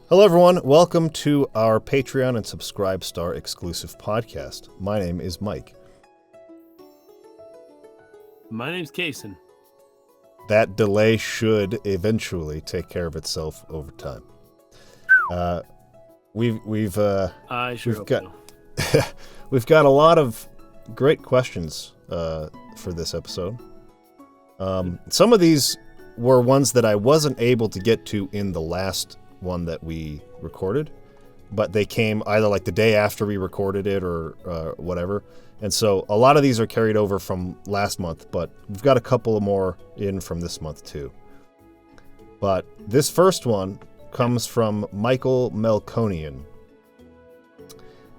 Hello, everyone. Welcome to our Patreon and Subscribe Star exclusive podcast. My name is Mike. My name's Kason. That delay should eventually take care of itself over time. We've got we've got a lot of great questions for this episode. Some of these were ones that I wasn't able to get to in the last one that we recorded, but they came either like the day after we recorded it or whatever. And so a lot of these are carried over from last month, but we've got a couple more in from this month too. But this first one comes from Michael Melkonian.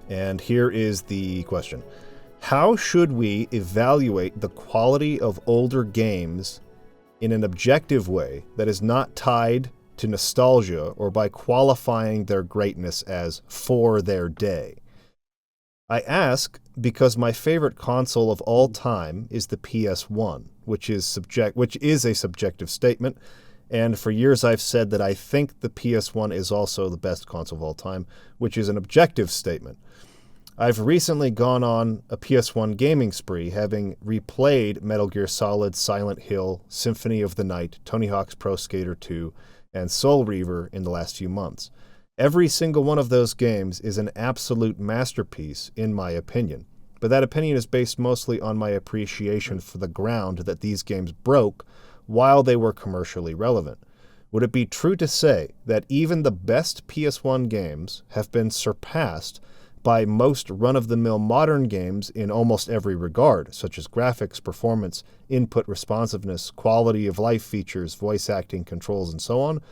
And here is the question. How should we evaluate the quality of older games in an objective way that is not tied to nostalgia or by qualifying their greatness as for their day? I ask because my favorite console of all time is the PS1, which is a subjective statement, and for years I've said that I think the PS1 is also the best console of all time, which is an objective statement. I've recently gone on a PS1 gaming spree, having replayed Metal Gear Solid, Silent Hill, Symphony of the Night, Tony Hawk's Pro Skater 2, and Soul Reaver in the last few months. Every single one of those games is an absolute masterpiece, in my opinion. But that opinion is based mostly on my appreciation for the ground that these games broke while they were commercially relevant. Would it be true to say that even the best PS1 games have been surpassed by most run-of-the-mill modern games in almost every regard, such as graphics, performance, input responsiveness, quality of life features, voice acting, controls, and so on?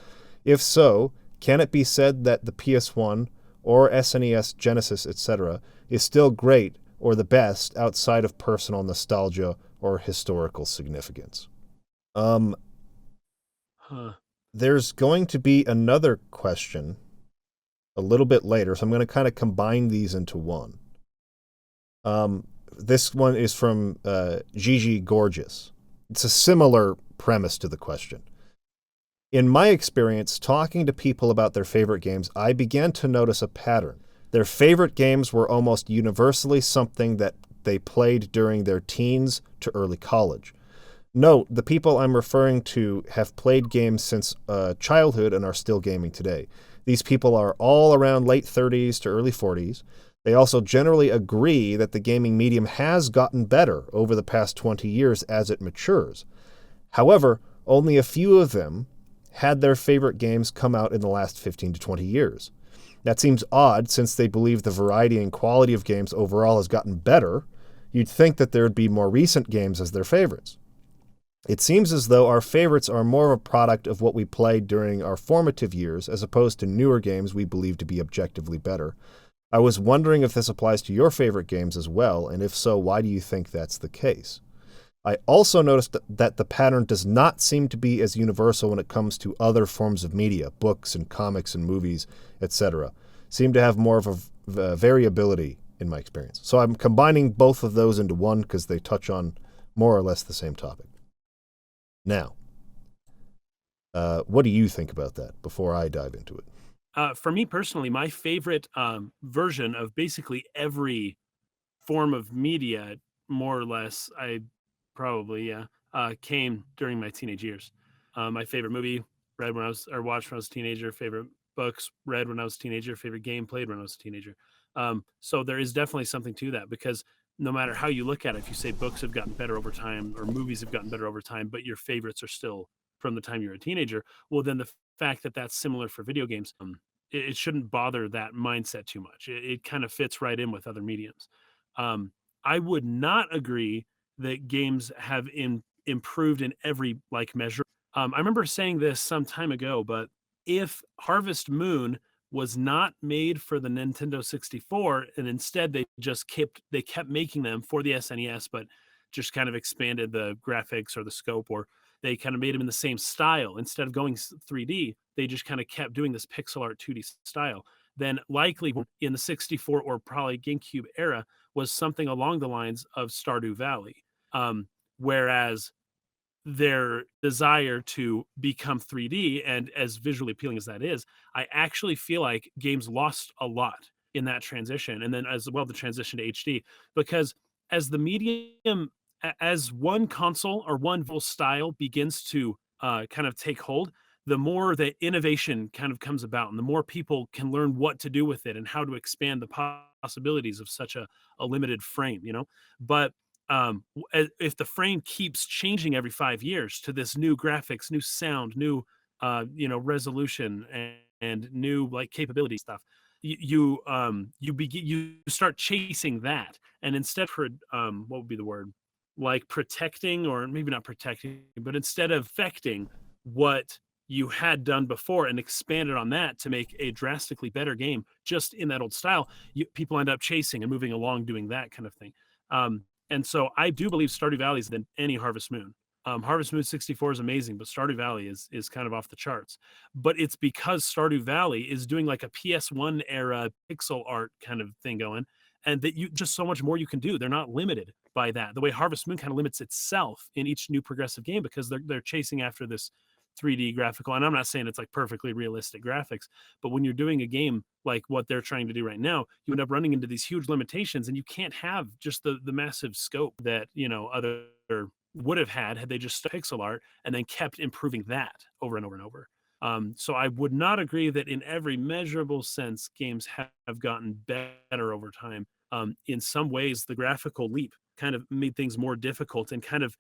If so, can it be said that the PS1 or SNES, Genesis, etc. is still great or the best outside of personal nostalgia or historical significance? There's going to be another question a little bit later, so I'm going to kind of combine these into one. This one is from Gigi Gorgeous. It's a similar premise to the question. In my experience, talking to people about their favorite games, I began to notice a pattern. Their favorite games were almost universally something that they played during their teens to early college. Note, the people I'm referring to have played games since childhood and are still gaming today. These people are all around late 30s to early 40s. They also generally agree that the gaming medium has gotten better over the past 20 years as it matures. However, only a few of them had their favorite games come out in the last 15 to 20 years. That seems odd since they believe the variety and quality of games overall has gotten better. You'd think that there would be more recent games as their favorites. It seems as though our favorites are more of a product of what we played during our formative years as opposed to newer games we believe to be objectively better. I was wondering if this applies to your favorite games as well, and if so, why do you think that's the case? I also noticed that the pattern does not seem to be as universal when it comes to other forms of media, books and comics and movies, etc. Seem to have more of a variability in my experience. So I'm combining both of those into one because they touch on more or less the same topic. Now, what do you think about that before I dive into it? For me personally, my favorite version of basically every form of media, more or less, came during my teenage years. My favorite movie, watched when I was a teenager. Favorite books, read when I was a teenager. Favorite game, played when I was a teenager. So there is definitely something to that because no matter how you look at it, if you say books have gotten better over time or movies have gotten better over time, but your favorites are still from the time you're a teenager, well, then the fact that that's similar for video games, it shouldn't bother that mindset too much. It kind of fits right in with other mediums. I would not agree that games have improved in every like measure. I remember saying this some time ago, but if Harvest Moon was not made for the Nintendo 64 and instead they kept making them for the SNES, but just kind of expanded the graphics or the scope, or they kind of made them in the same style instead of going 3D, they just kind of kept doing this pixel art 2D style, then likely in the 64 or probably GameCube era was something along the lines of Stardew Valley. Whereas their desire to become 3D, and as visually appealing as that is, I actually feel like games lost a lot in that transition, and then as well the transition to HD, because as the medium, as one console or one full style begins to kind of take hold, the more that innovation kind of comes about, and the more people can learn what to do with it and how to expand the possibilities of such a limited frame, you know. But if the frame keeps changing every 5 years to this new graphics, new sound, new resolution, and new like capability stuff, you start chasing that, and instead for what would be the word, like protecting, or maybe not protecting, but instead of affecting what you had done before and expanded on that to make a drastically better game just in that old style, people end up chasing and moving along doing that kind of thing. And so I do believe Stardew Valley is than any Harvest Moon. Harvest Moon 64 is amazing, but Stardew Valley is kind of off the charts. But it's because Stardew Valley is doing like a PS1 era pixel art kind of thing going, and that you just so much more you can do. They're not limited by that. The way Harvest Moon kind of limits itself in each new progressive game, because they're chasing after this 3D graphical. And I'm not saying it's like perfectly realistic graphics, but when you're doing a game like what they're trying to do right now, you end up running into these huge limitations, and you can't have just the massive scope that, you know, other would have had they just pixel art and then kept improving that over and over and over. So I would not agree that in every measurable sense games have gotten better over time. In some ways, the graphical leap kind of made things more difficult, and kind of,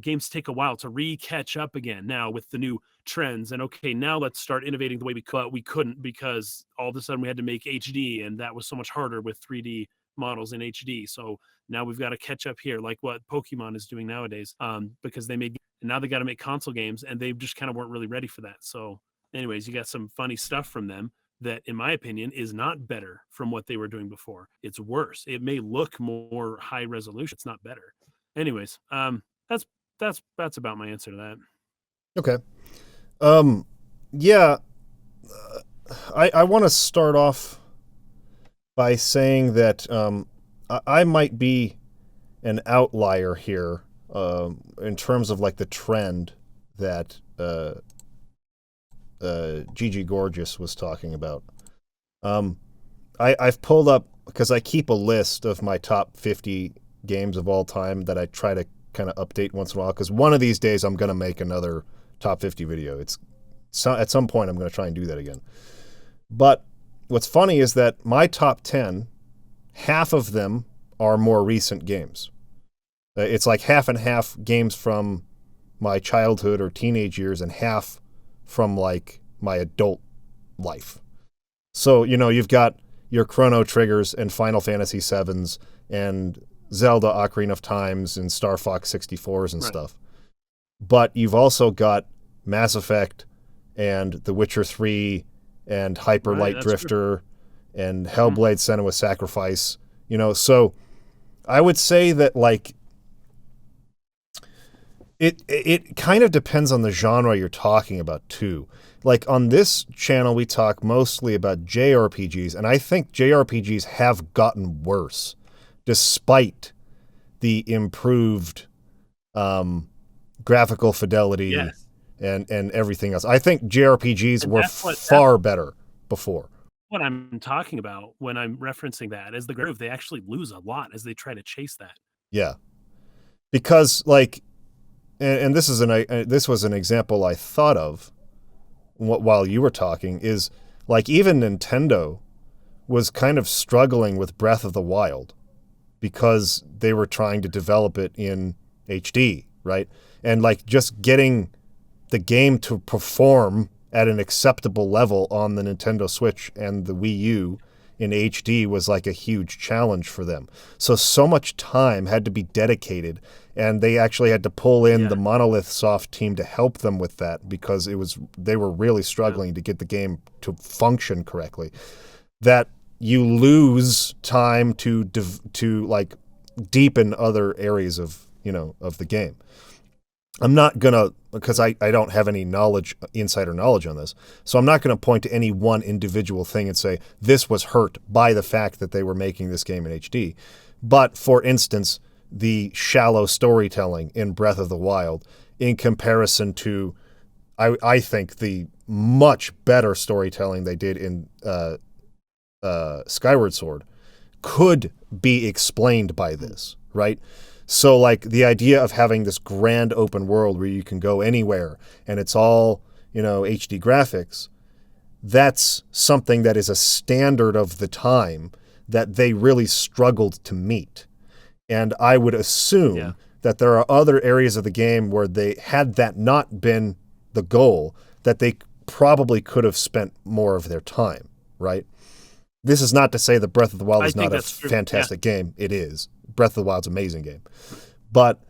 games take a while to catch up again now with the new trends. And okay, now let's start innovating the way we couldn't, because all of a sudden we had to make HD, and that was so much harder with 3D models in HD. So now we've got to catch up here, like what Pokemon is doing nowadays, because and now they got to make console games, and they just kind of weren't really ready for that. So anyways, you got some funny stuff from them that, in my opinion, is not better from what they were doing before. It's worse. It may look more high resolution. It's not better. Anyways, that's about my answer to that. Okay. Yeah. I want to start off by saying that I might be an outlier here in terms of like the trend that Gigi Gorgeous was talking about. I've pulled up, because I keep a list of my top 50 games of all time that I try to kind of update once in a while, because one of these days I'm going to make another top 50 video. At some point I'm going to try and do that again. But what's funny is that my top 10, half of them are more recent games. It's like half and half games from my childhood or teenage years, and half from like my adult life. So, you've got your Chrono Triggers and Final Fantasy 7s and Zelda Ocarina of Times and Star Fox 64s and stuff. But you've also got Mass Effect and The Witcher 3 and Hyper Light Drifter and Hellblade Senua's Sacrifice. So I would say that like it kind of depends on the genre you're talking about too. Like on this channel, we talk mostly about JRPGs, and I think JRPGs have gotten worse despite the improved graphical fidelity and everything else. I think JRPGs were far better before. What I'm talking about when I'm referencing that is the groove. They actually lose a lot as they try to chase that. Yeah, because like, and this was an example I thought of while you were talking, is like even Nintendo was kind of struggling with Breath of the Wild because they were trying to develop it in HD, right? And like just getting the game to perform at an acceptable level on the Nintendo Switch and the Wii U in HD was like a huge challenge for them. So much time had to be dedicated, and they actually had to pull in the Monolith Soft team to help them with that, because they were really struggling to get the game to function correctly. That you lose time to like deepen other areas of the game. I'm not gonna, because I don't have any insider knowledge on this, so I'm not gonna point to any one individual thing and say this was hurt by the fact that they were making this game in HD. But for instance, the shallow storytelling in Breath of the Wild, in comparison to, I think, the much better storytelling they did in Skyward Sword could be explained by this, right? So like the idea of having this grand open world where you can go anywhere and it's all, HD graphics, that's something that is a standard of the time that they really struggled to meet. And I would assume that there are other areas of the game where they, had that not been the goal, that they probably could have spent more of their time, right? This is not to say that Breath of the Wild is not a fantastic game. It is. Breath of the Wild's an amazing game. But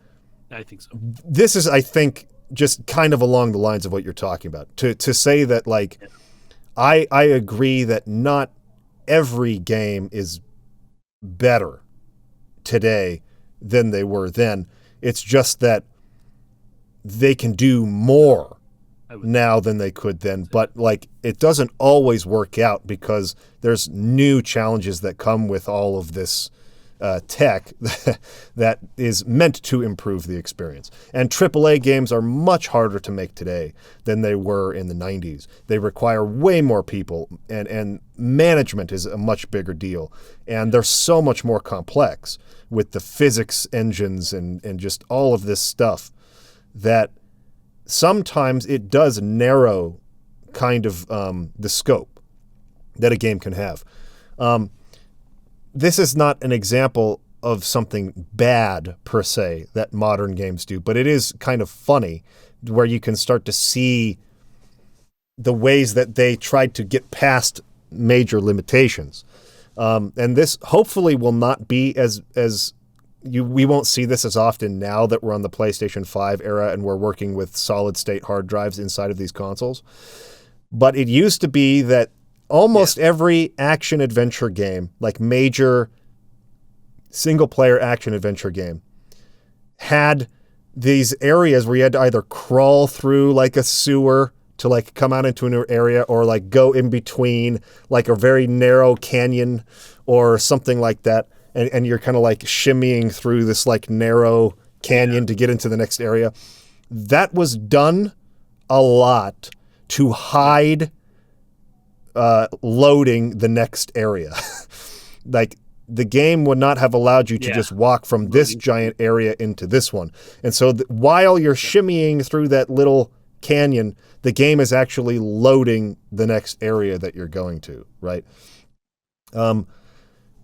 I think so. This is, I think, just kind of along the lines of what you're talking about. To say that, like, I agree that not every game is better today than they were then. It's just that they can do more now than they could then. But like, it doesn't always work out because there's new challenges that come with all of this tech that is meant to improve the experience. And AAA games are much harder to make today than they were in the 90s. They require way more people, and management is a much bigger deal. And they're so much more complex with the physics engines and just all of this stuff that sometimes it does narrow kind of the scope that a game can have. This is not an example of something bad per se that modern games do, but it is kind of funny where you can start to see the ways that they tried to get past major limitations. And this hopefully will not be we won't see this as often now that we're on the PlayStation 5 era and we're working with solid state hard drives inside of these consoles. But it used to be that almost every action adventure game, like major single player action adventure game, had these areas where you had to either crawl through like a sewer to like come out into a new area or like go in between like a very narrow canyon or something like that. And you're kind of like shimmying through this like narrow canyon to get into the next area. That was done a lot to hide loading the next area. Like the game would not have allowed you to just walk from this giant area into this one. And so while you're shimmying through that little canyon, the game is actually loading the next area that you're going to, right?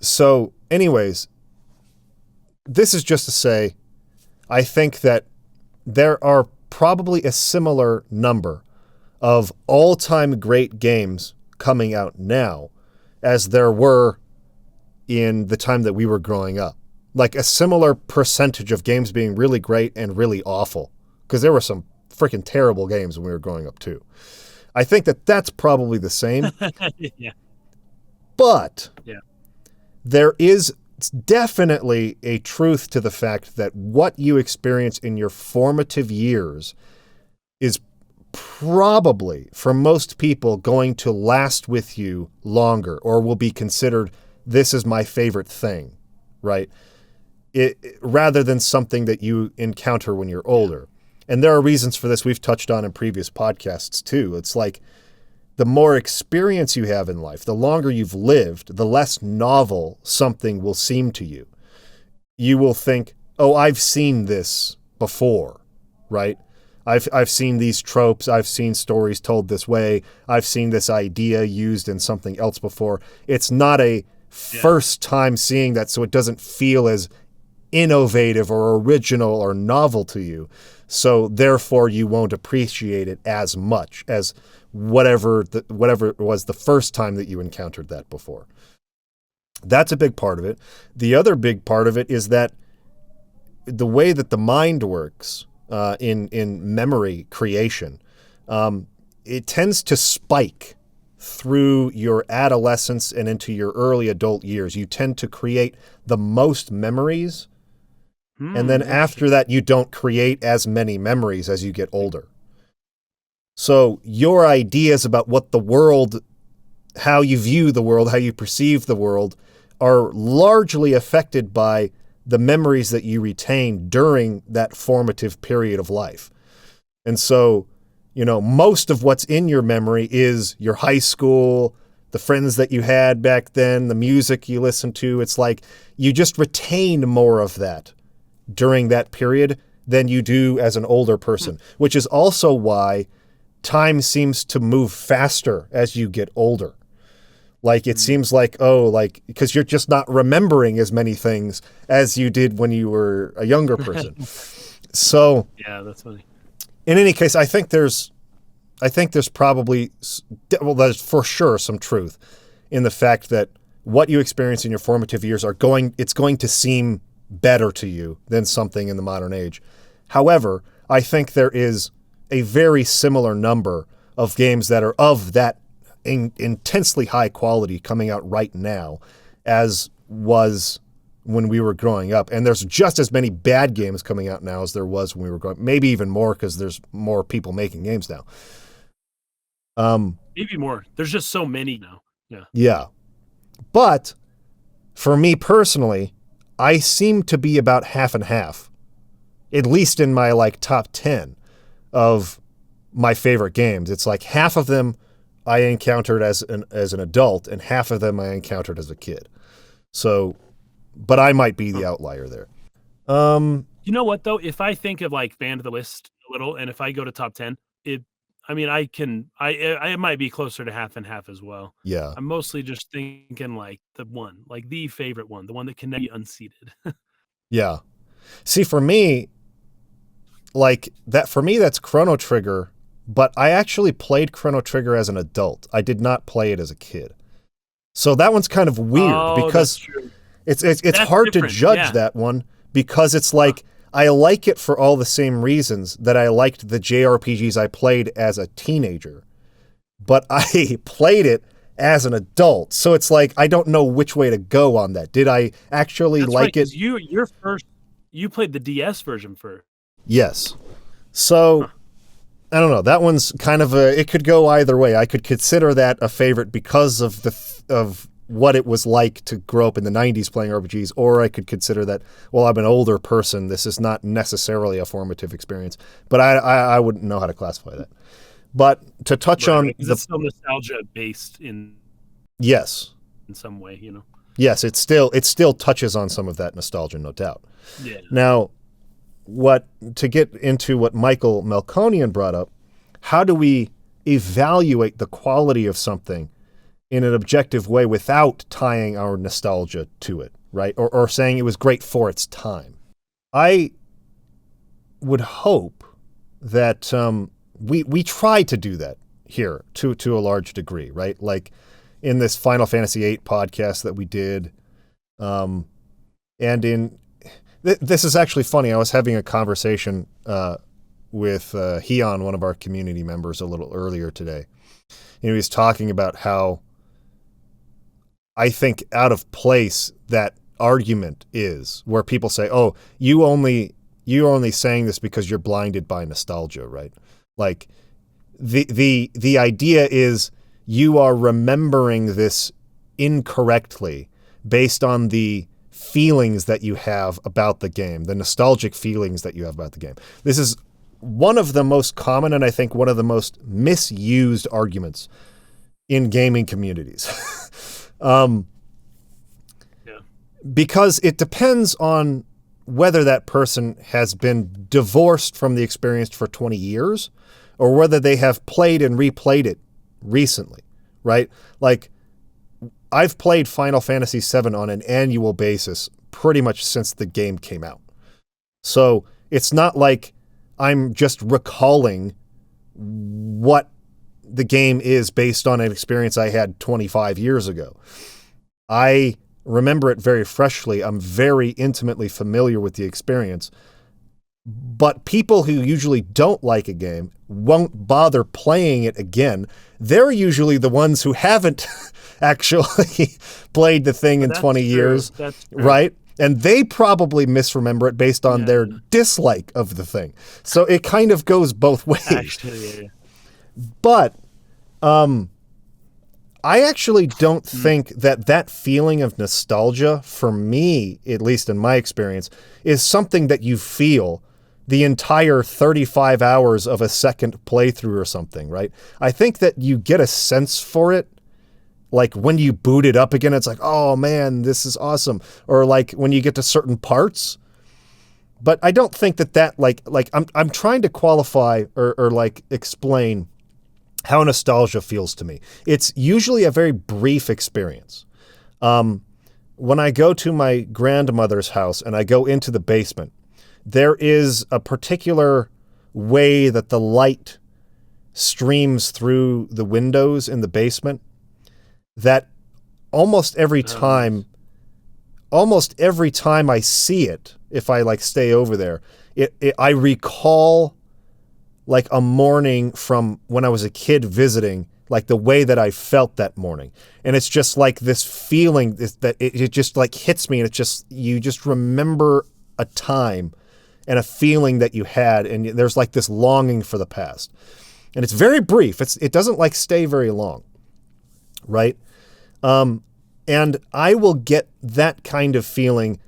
So anyways, this is just to say, I think that there are probably a similar number of all-time great games coming out now as there were in the time that we were growing up. Like a similar percentage of games being really great and really awful, because there were some freaking terrible games when we were growing up too. I think that that's probably the same. But there is definitely a truth to the fact that what you experience in your formative years is probably, for most people, going to last with you longer or will be considered, this is my favorite thing, right? Rather than something that you encounter when you're older. And there are reasons for this we've touched on in previous podcasts too. It's like the more experience you have in life, the longer you've lived, the less novel something will seem to you. You will think, oh, I've seen this before, right? I've seen these tropes. I've seen stories told this way. I've seen this idea used in something else before. It's not a first time seeing that, so it doesn't feel as innovative or original or novel to you. So therefore, you won't appreciate it as much as whatever it was the first time that you encountered that before. That's a big part of it. The other big part of it is that the way that the mind works in memory creation, it tends to spike through your adolescence and into your early adult years. You tend to create the most memories, and then after that, you don't create as many memories as you get older. So your ideas about what the world, how you view the world, how you perceive the world, are largely affected by the memories that you retain during that formative period of life. And so, most of what's in your memory is your high school, the friends that you had back then, the music you listened to. It's like you just retain more of that during that period than you do as an older person, which is also why time seems to move faster as you get older. Like it seems like, because you're just not remembering as many things as you did when you were a younger person. So yeah, that's funny. In any case, I think there's probably, there's for sure some truth in the fact that what you experience in your formative years it's going to seem better to you than something in the modern age. However, I think there is a very similar number of games that are of that intensely high quality coming out right now as was when we were growing up. And there's just as many bad games coming out now as there was when we were growing up. Maybe even more because there's more people making games now. Maybe more. There's just so many now. Yeah. Yeah. But for me personally, I seem to be about half and half, at least in my top 10 of my favorite games. It's like half of them I encountered as an adult and half of them I encountered as a kid. So, but I might be the outlier there. You know what though? If I think of band the list a little, and if I go to top 10, I might be closer to half and half as well. Yeah. I'm mostly just thinking the favorite one, the one that can never be unseated. Yeah. See, for me, that's Chrono Trigger, but I actually played Chrono Trigger as an adult. I did not play it as a kid. So that one's kind of weird because it's hard to judge that one because it's I like it for all the same reasons that I liked the JRPGs I played as a teenager, but I played it as an adult. So it's I don't know which way to go on that. Did I actually like it? You played the DS version first. Yes. So I don't know. That one's kind of it could go either way. I could consider that a favorite because of of what it was like to grow up in the 90s playing RPGs, or I could consider that, well, I'm an older person. This is not necessarily a formative experience, but I wouldn't know how to classify that. But to touch on it's still nostalgia based in some way, Yes, it still touches on some of that nostalgia, no doubt. Yeah. Now, to get into what Michael Melkonian brought up, how do we evaluate the quality of something in an objective way without tying our nostalgia to it, right? Or saying it was great for its time? I would hope that we try to do that here to a large degree, right? Like in this Final Fantasy VIII podcast that we did, and in this is actually funny. I was having a conversation with Heon, one of our community members, a little earlier today. He was talking about how I think out of place that argument is, where people say, "Oh, you're only saying this because you're blinded by nostalgia," right? Like the idea is you are remembering this incorrectly based on the feelings that you have about the game, the nostalgic feelings that you have about the game. This is one of the most common and I think one of the most misused arguments in gaming communities. Because it depends on whether that person has been divorced from the experience for 20 years or whether they have played and replayed it recently, right? Like, I've played Final Fantasy VII on an annual basis pretty much since the game came out. So it's not like I'm just recalling what the game is based on an experience I had 25 years ago. I remember it very freshly. I'm very intimately familiar with the experience. But people who usually don't like a game won't bother playing it again. They're usually the ones who haven't actually played the thing in 20 years, right? And they probably misremember it based on their dislike of the thing. So it kind of goes both ways. Actually, But I actually don't think that feeling of nostalgia, for me, at least in my experience, is something that you feel the entire 35 hours of a second playthrough or something, right? I think that you get a sense for it. Like when you boot it up again, it's like, oh man, this is awesome. Or like when you get to certain parts. But I don't think that like I'm trying to qualify or like explain how nostalgia feels to me. It's usually a very brief experience. When I go to my grandmother's house and I go into the basement, there is a particular way that the light streams through the windows in the basement that almost every time I see it, if I like stay over there, I recall like a morning from when I was a kid visiting, like the way that I felt that morning. And it's just like this feeling that it just like hits me, and you just remember a time and a feeling that you had, and there's like this longing for the past. And it's very brief. It doesn't like stay very long, right? And I will get that kind of feeling.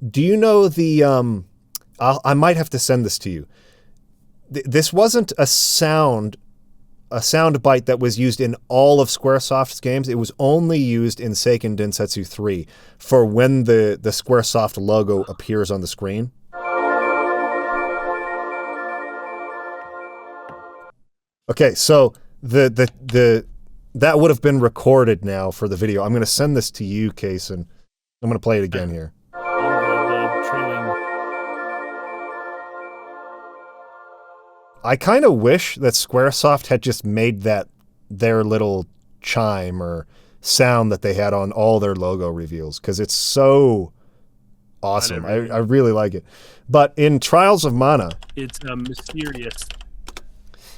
Do you know the, I might have to send this to you. This wasn't a sound bite that was used in all of Squaresoft's games. It was only used in Seiken Densetsu 3 for when the Squaresoft logo appears on the screen. Okay, so that would have been recorded now for the video. I'm going to send this to you, Case, and I'm going to play it again here. I kind of wish that Squaresoft had just made that their little chime or sound that they had on all their logo reveals, because it's so awesome. I really like it. But in Trials of Mana, it's mysterious.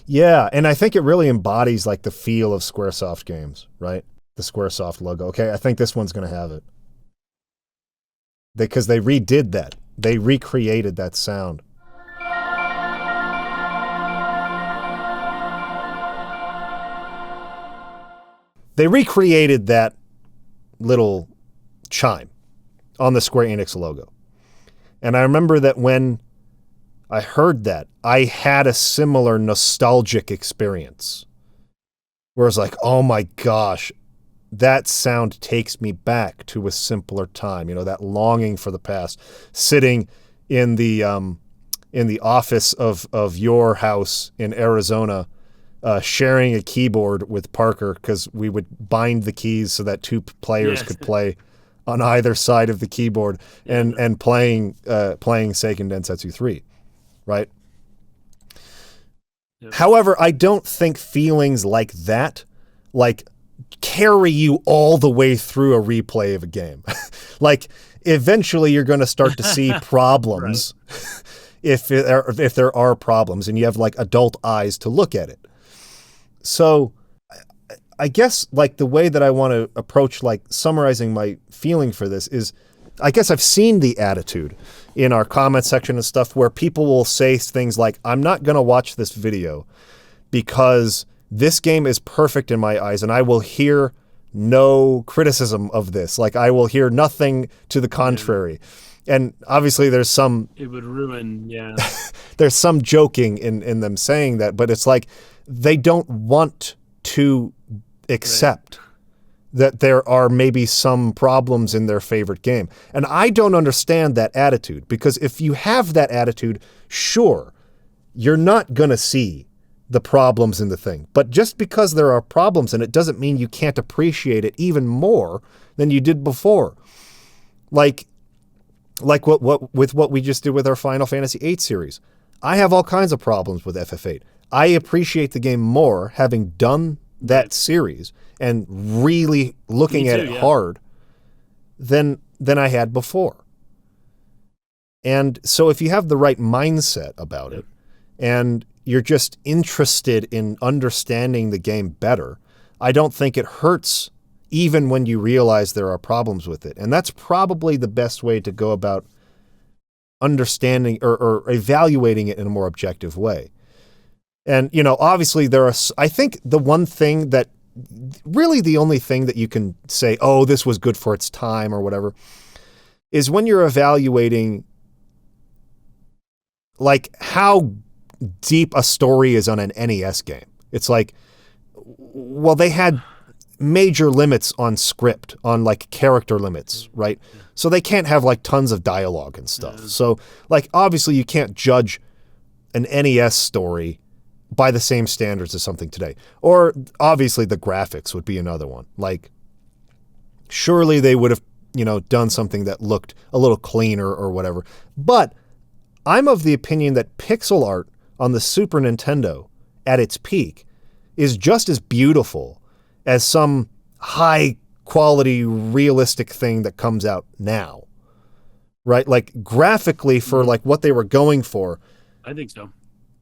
Yeah, and I think it really embodies like the feel of Squaresoft games, right? The Squaresoft logo. Okay, I think this one's going to have it. Because they redid that. They recreated that sound. They recreated that little chime on the Square Enix logo. And I remember that when I heard that, I had a similar nostalgic experience where I was like, oh my gosh, that sound takes me back to a simpler time. You know, that longing for the past, sitting in the office of your house in Arizona, sharing a keyboard with Parker, because we would bind the keys so that two players could play on either side of the keyboard, and playing Seiken Densetsu 3. Right? Yep. However, I don't think feelings like that, like, carry you all the way through a replay of a game. Like, eventually you're going to start to see problems, if there are problems, and you have, like, adult eyes to look at it. So, I guess, like, the way that I want to approach, like, summarizing my feeling for this is, I guess I've seen the attitude in our comment section and stuff where people will say things like, I'm not going to watch this video because this game is perfect in my eyes and I will hear no criticism of this. Like, I will hear nothing to the contrary. And obviously there's some... It would ruin, there's some joking in them saying that, but it's like they don't want to accept that there are maybe some problems in their favorite game. And I don't understand that attitude, because if you have that attitude, sure, you're not going to see the problems in the thing. But just because there are problems in it doesn't mean you can't appreciate it even more than you did before. Like what we just did with our Final Fantasy VIII series. I have all kinds of problems with FF8. I appreciate the game more having done that series and really looking at it hard than I had before. And so if you have the right mindset about it, and you're just interested in understanding the game better, I don't think it hurts even when you realize there are problems with it. And that's probably the best way to go about understanding or evaluating it in a more objective way. And, you know, obviously I think the one thing that, really the only thing that you can say, oh, this was good for its time or whatever, is when you're evaluating like how deep a story is on an NES game. It's like, well, they had major limits on script, on like character limits, right? Yeah. So they can't have like tons of dialogue and stuff. Yeah. So like obviously you can't judge an NES story by the same standards as something today. Or obviously the graphics would be another one. Like surely they would have, done something that looked a little cleaner or whatever. But I'm of the opinion that pixel art on the Super Nintendo at its peak is just as beautiful as some high quality realistic thing that comes out now. Right? Like graphically for like what they were going for. I think so.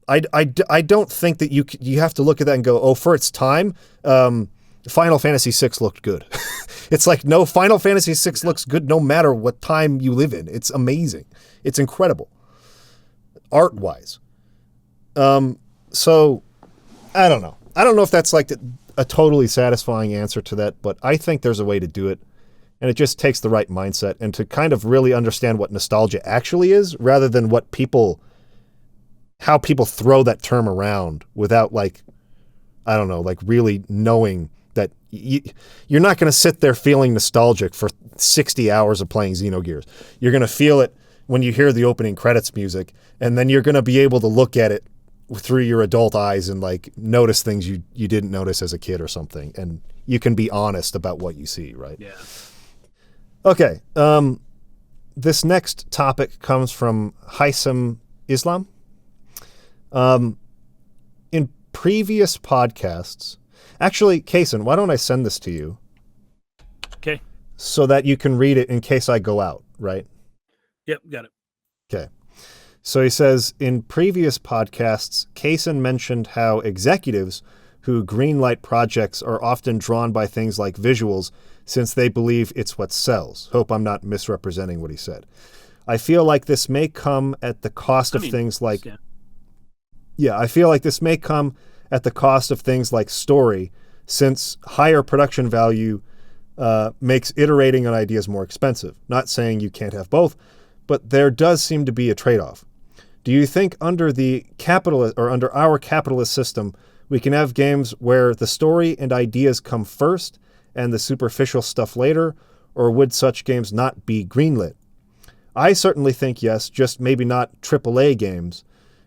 I don't think that you have to look at that and go, oh, for its time, Final Fantasy VI looked good. It's like, no, Final Fantasy VI looks good no matter what time you live in. It's amazing. It's incredible. Art-wise. So, I don't know. I don't know if that's like a totally satisfying answer to that, but I think there's a way to do it. And it just takes the right mindset and to kind of really understand what nostalgia actually is rather than how people throw that term around without like, I don't know, like really knowing that you're not going to sit there feeling nostalgic for 60 hours of playing Xenogears. You're going to feel it when you hear the opening credits music, and then you're going to be able to look at it through your adult eyes and like notice things you didn't notice as a kid or something. And you can be honest about what you see, right? Yeah. Okay. This next topic comes from Haitham Islam. In previous podcasts, actually, Kaysen, why don't I send this to you? Okay. So that you can read it in case I go out, right? Yep, got it. Okay. So he says, in previous podcasts, Kaysen mentioned how executives who greenlight projects are often drawn by things like visuals since they believe it's what sells. Hope I'm not misrepresenting what he said. I feel like this may come at the cost of things like... Yeah, I feel like this may come at the cost of things like story, since higher production value makes iterating on ideas more expensive. Not saying you can't have both, but there does seem to be a trade-off. Do you think under our capitalist system, we can have games where the story and ideas come first and the superficial stuff later, or would such games not be greenlit? I certainly think yes, just maybe not AAA games,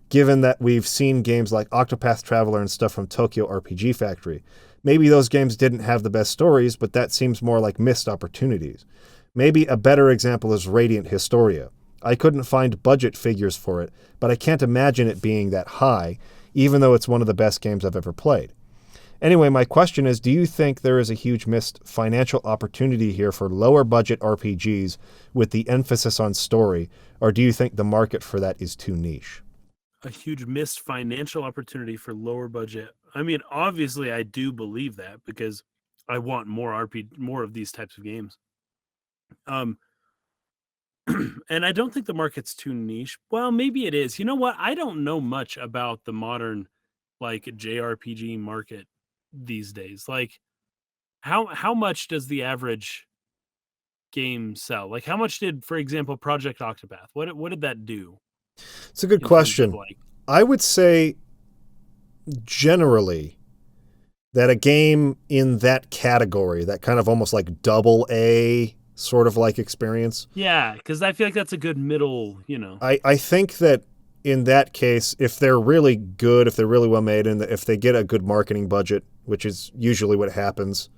given that we've seen games like Octopath Traveler and stuff from Tokyo RPG Factory. Maybe those games didn't have the best stories, but that seems more like missed opportunities. Maybe a better example is Radiant Historia. I couldn't find budget figures for it, but I can't imagine it being that high, even though it's one of the best games I've ever played. Anyway, my question is, do you think there is a huge missed financial opportunity here for lower budget RPGs with the emphasis on story, or do you think the market for that is too niche? A huge missed financial opportunity for lower budget. I mean, obviously I do believe that because I want more of these types of games. And I don't think the market's too niche. Well, maybe it is. You know what? I don't know much about the modern like JRPG market these days. Like how much does the average game sell? Like how much did, for example, Project Octopath? What did that do? It's a good question. I would say generally that a game in that category, that kind of almost like double A sort of like experience. Yeah, because I feel like that's a good middle, I think that in that case, if they're really good, if they're really well made, and if they get a good marketing budget, which is usually what happens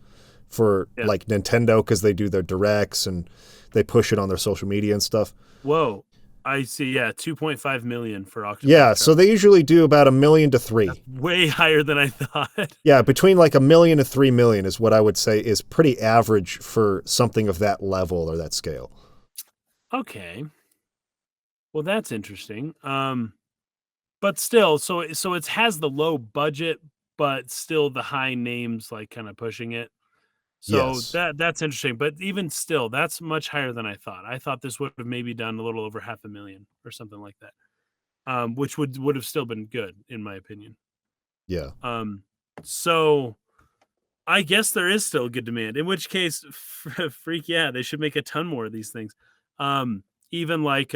for like Nintendo, because they do their directs and they push it on their social media and stuff. Whoa. I see. Yeah, 2.5 million for Octopath. Yeah, so they usually do about $1 million to $3 million. That's way higher than I thought. Yeah, between like $1 million to $3 million is what I would say is pretty average for something of that level or that scale. Okay. Well, that's interesting. But still, so it has the low budget, but still the high names like kind of pushing it. So Yes. that's interesting. But even still, that's much higher than I thought. I thought this would have maybe done a little over 500,000 or something like that. Which would have still been good, in my opinion. Yeah. So I guess there is still good demand, in which case, freak yeah, they should make a ton more of these things. Even like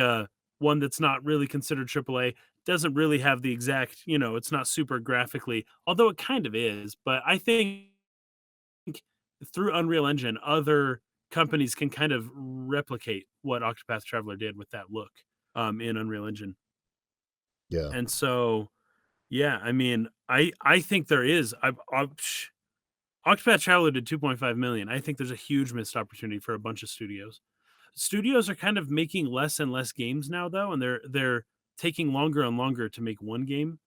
one that's not really considered AAA, doesn't really have the exact, it's not super graphically, although it kind of is. But I think through Unreal Engine, other companies can kind of replicate what Octopath Traveler did with that look in Unreal Engine. Yeah. And so, yeah, I mean, I think there is. Octopath Traveler did 2.5 million. I think there's a huge missed opportunity for a bunch of studios. Studios are kind of making less and less games now, though, and they're taking longer and longer to make one game.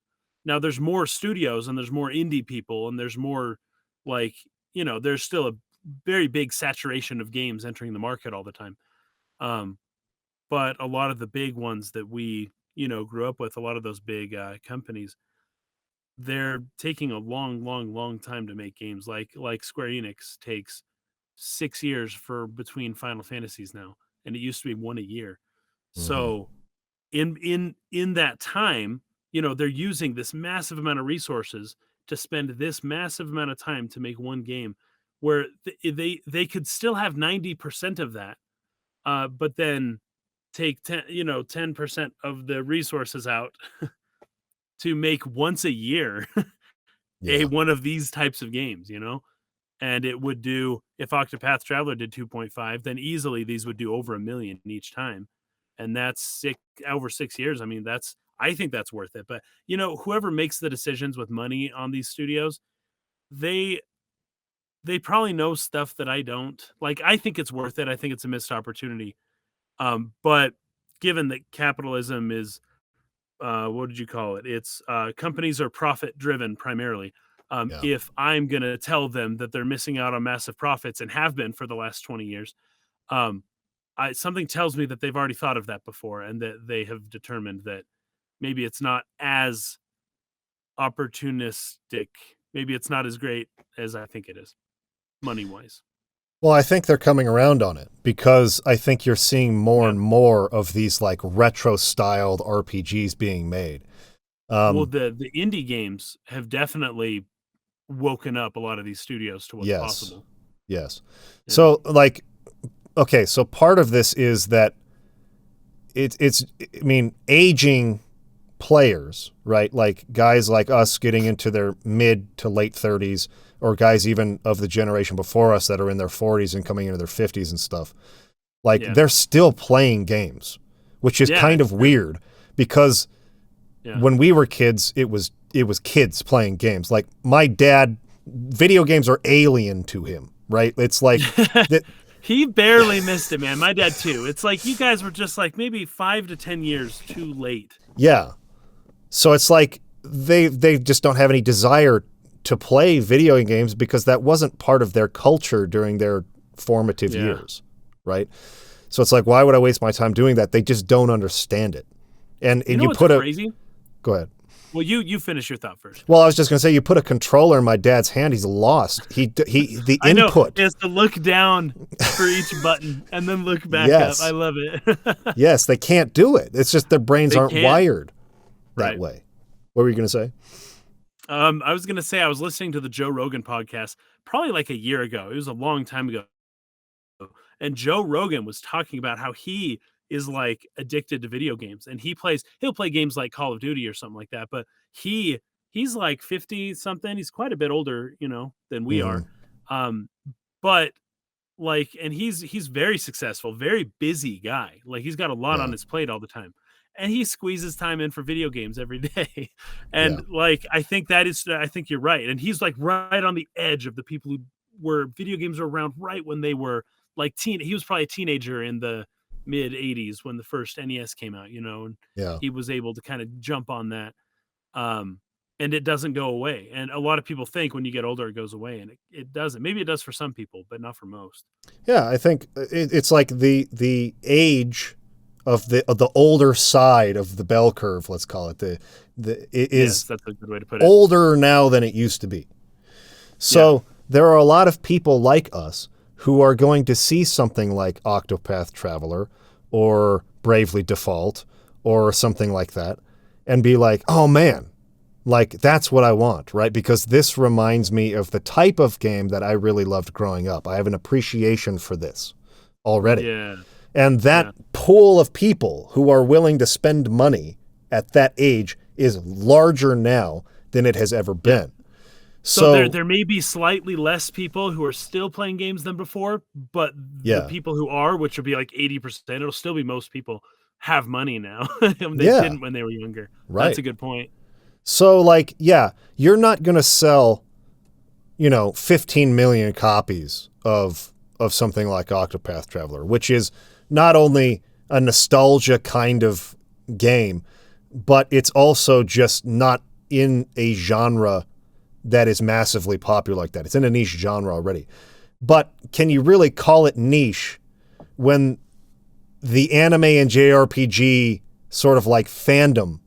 Now there's more studios and there's more indie people and there's more like, there's still a very big saturation of games entering the market all the time. But a lot of the big ones that we, grew up with, a lot of those big companies, they're taking a long, long, long time to make games. Like Square Enix takes 6 years for between Final Fantasies now, and it used to be one a year. So in that time, they're using this massive amount of resources to spend this massive amount of time to make one game, where they could still have 90% of that, but then take 10% of the resources out to make once a year Yeah. one of these types of games, and it would do, if Octopath Traveler did 2.5, then easily these would do over 1 million each time. And that's over 6 years. I mean, I think that's worth it. But, whoever makes the decisions with money on these studios, they probably know stuff that I don't. Like, I think it's worth it. I think it's a missed opportunity. But given that capitalism is, what did you call it? It's companies are profit driven primarily. Yeah. If I'm going to tell them that they're missing out on massive profits and have been for the last 20 years, something tells me that they've already thought of that before and that they have determined that maybe it's not as opportunistic. Maybe it's not as great as I think it is, money-wise. Well, I think they're coming around on it because I think you're seeing more and more of these like retro-styled RPGs being made. Well, the indie games have definitely woken up a lot of these studios to what's possible. Yes. Yeah. So, like, okay, so part of this is that it's I mean, aging players, right? Like guys like us getting into their mid to late 30s, or guys even of the generation before us that are in their 40s and coming into their 50s and stuff. Like they're still playing games, which is kind of weird because when we were kids, it was kids playing games. Like my dad, video games are alien to him, right? It's like that. He barely missed it, man. My dad too. It's like you guys were just like maybe 5 to 10 years too late. Yeah. So it's like they just don't have any desire to play video games because that wasn't part of their culture during their formative years, right? So it's like, why would I waste my time doing that? They just don't understand it. And you put crazy? Go ahead. Well, you finish your thought first. Well, I was just going to say, you put a controller in my dad's hand, he's lost. The I know. input. He has to look down for each button and then look back up. I love it. Yes, they can't do it. It's just their brains aren't wired that way. What were you going to say? I was going to say I was listening to the Joe Rogan podcast probably like a year ago. It was a long time ago. And Joe Rogan was talking about how he is like addicted to video games, and he'll play games like Call of Duty or something like that. But he's like 50 something. He's quite a bit older, than we are. But like, and he's very successful, very busy guy. Like he's got a lot on his plate all the time. And he squeezes time in for video games every day. And like, I think you're right. And he's like right on the edge of the people who were video games were around right when they were like he was probably a teenager in the mid 80s when the first NES came out, and he was able to kind of jump on that. And it doesn't go away. And a lot of people think when you get older, it goes away, and it doesn't. Maybe it does for some people, but not for most. Yeah. I think it's like the age of the older side of the bell curve, let's call it. That's a good way to put it. Older now than it used to be. So there are a lot of people like us who are going to see something like Octopath Traveler or Bravely Default or something like that and be like, oh man, like that's what I want, right? Because this reminds me of the type of game that I really loved growing up. I have an appreciation for this already. Yeah. And that pool of people who are willing to spend money at that age is larger now than it has ever been. So there may be slightly less people who are still playing games than before, but the people who are, which would be like 80%, it'll still be most people, have money now. They didn't when they were younger. Right. That's a good point. So, like, you're not going to sell, 15 million copies of something like Octopath Traveler, which is not only a nostalgia kind of game, but it's also just not in a genre that is massively popular like that. It's in a niche genre already. But can you really call it niche when the anime and JRPG sort of like fandom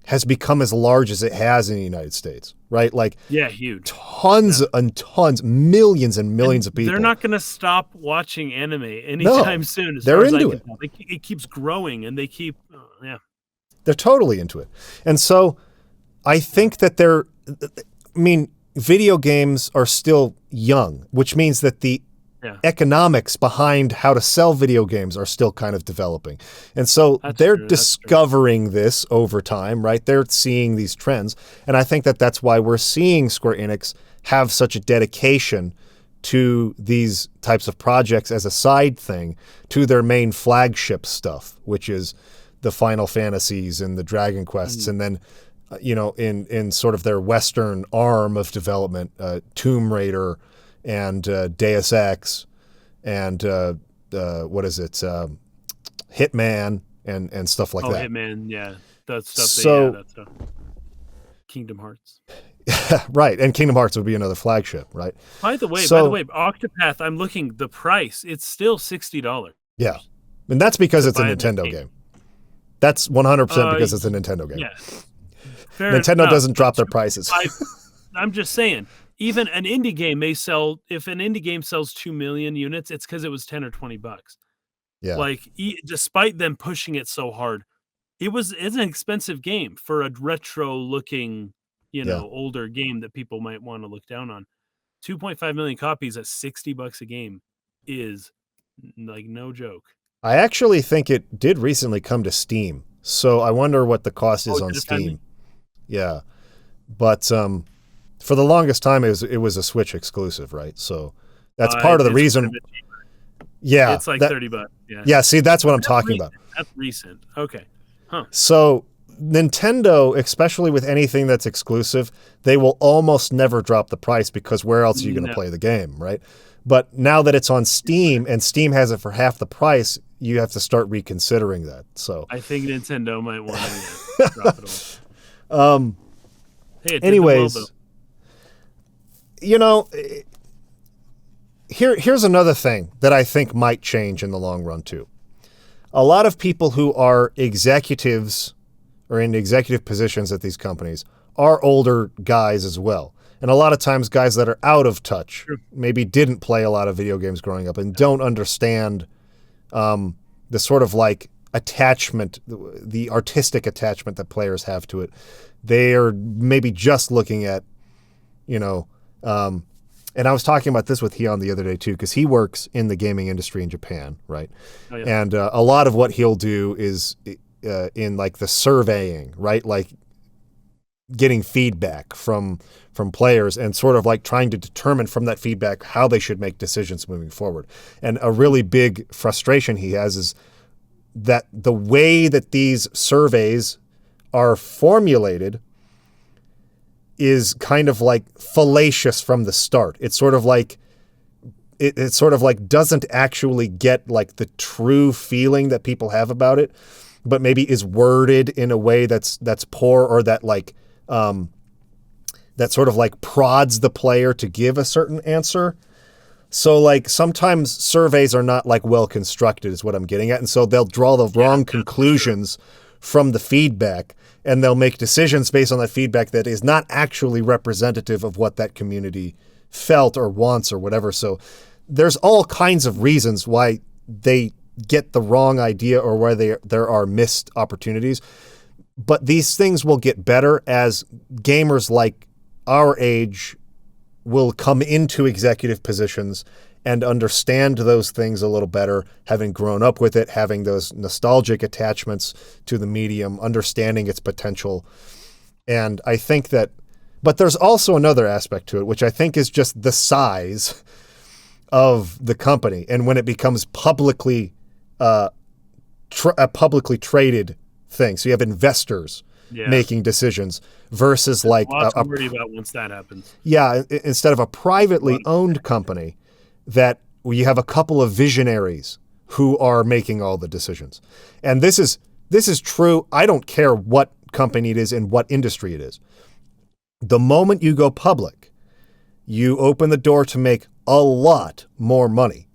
has become as large as it has in the United States, right? Like, huge. Tons and tons, millions and millions of people. They're not going to stop watching anime anytime soon. They're into it. It keeps growing, and they keep, They're totally into it. And so I think that video games are still young, which means that the economics behind how to sell video games are still kind of developing. And so they're discovering this over time, right? They're seeing these trends. And I think that that's why we're seeing Square Enix have such a dedication to these types of projects as a side thing to their main flagship stuff, which is the Final Fantasies and the Dragon Quests. And then, in sort of their Western arm of development, Tomb Raider and Deus Ex and what is it? Hitman and stuff like that. Hitman, that stuff. That's Kingdom Hearts. Right, and Kingdom Hearts would be another flagship, right? By the way, Octopath, I'm looking, the price, it's still $60. Yeah, and that's because it's a Nintendo game. That's 100% because it's a Nintendo game. Yeah. Nintendo doesn't drop their prices. I'm just saying, even an indie game may sell, if an indie game sells 2 million units, it's because it was 10 or 20 bucks. Yeah. Like, despite them pushing it so hard, it's an expensive game for a retro looking, older game that people might want to look down on. 2.5 million copies at $60 a game is like no joke. I actually think it did recently come to Steam. So I wonder what the cost is on Steam. Yeah. But for the longest time, it was a Switch exclusive, right? So that's part of the reason. Yeah. It's like $30. Yeah. Yeah. See, that's what I'm talking about. That's recent. Okay. Huh. So Nintendo, especially with anything that's exclusive, they will almost never drop the price because where else are you going to play the game, right? But now that it's on Steam and Steam has it for half the price, you have to start reconsidering that. So I think Nintendo might want to drop it all. Hey, anyways, here's another thing that I think might change in the long run too. A lot of people who are executives or in executive positions at these companies are older guys as well. And a lot of times guys that are out of touch, maybe didn't play a lot of video games growing up and don't understand the sort of like attachment, the artistic attachment that players have to it. They are maybe just looking at, and I was talking about this with Hion the other day too, because he works in the gaming industry in Japan, right? Oh, yeah. And a lot of what he'll do is in like the surveying, right? Like getting feedback from players and sort of like trying to determine from that feedback how they should make decisions moving forward. And a really big frustration he has is that the way that these surveys are formulated is kind of like fallacious from the start. It's sort of like it sort of like doesn't actually get like the true feeling that people have about it, but maybe is worded in a way that's poor or that like that sort of like prods the player to give a certain answer. So like sometimes surveys are not like well constructed is what I'm getting at. And so they'll draw the wrong conclusions from the feedback and they'll make decisions based on that feedback that is not actually representative of what that community felt or wants or whatever. So there's all kinds of reasons why they get the wrong idea or why there are missed opportunities. But these things will get better as gamers like our age will come into executive positions and understand those things a little better, having grown up with it, having those nostalgic attachments to the medium, understanding its potential. And I think that, but there's also another aspect to it, which I think is just the size of the company. And when it becomes publicly, a publicly traded thing. So you have investors making decisions versus There's like a lot to worry about once that happens. Yeah, instead of a privately owned company that you have a couple of visionaries who are making all the decisions. And this is true. I don't care what company it is and what industry it is. The moment you go public, you open the door to make a lot more money.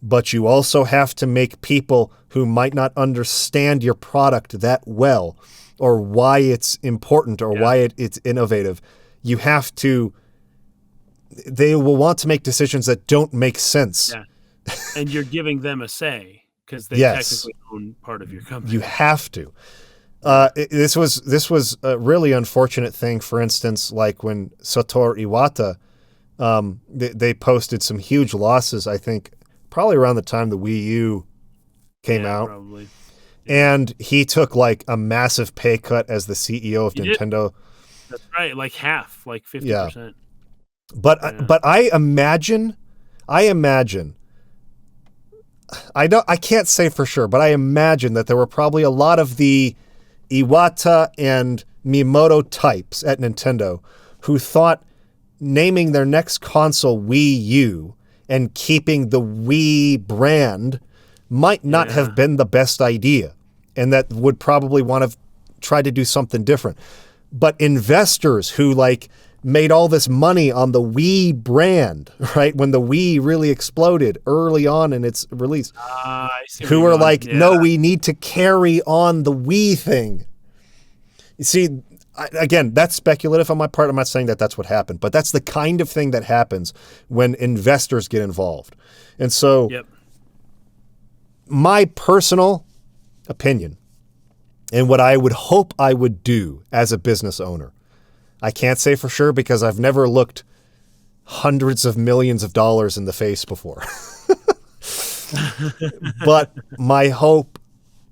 But you also have to make people who might not understand your product that well, or why it's important, or why it's innovative. You have to, they will want to make decisions that don't make sense. Yeah. And you're giving them a say because they technically own part of your company. You have to. This was a really unfortunate thing. For instance, like when Satoru Iwata, they posted some huge losses, I think, probably around the time the Wii U came out. Probably. And he took like a massive pay cut as the CEO of Nintendo. That's right, like half, like 50%. Yeah. But I imagine, I can't say for sure, but I imagine that there were probably a lot of the Iwata and Miyamoto types at Nintendo who thought naming their next console Wii U and keeping the Wii brand might not have been the best idea, and that would probably want to try to do something different. But investors who like made all this money on the Wii brand, right, when the Wii really exploded early on in its release, who were like, no, we need to carry on the Wii thing. You see, again, that's speculative on my part. I'm not saying that that's what happened, but that's the kind of thing that happens when investors get involved. And so my personal opinion and what I would hope I would do as a business owner, I can't say for sure because I've never looked hundreds of millions of dollars in the face before. But my hope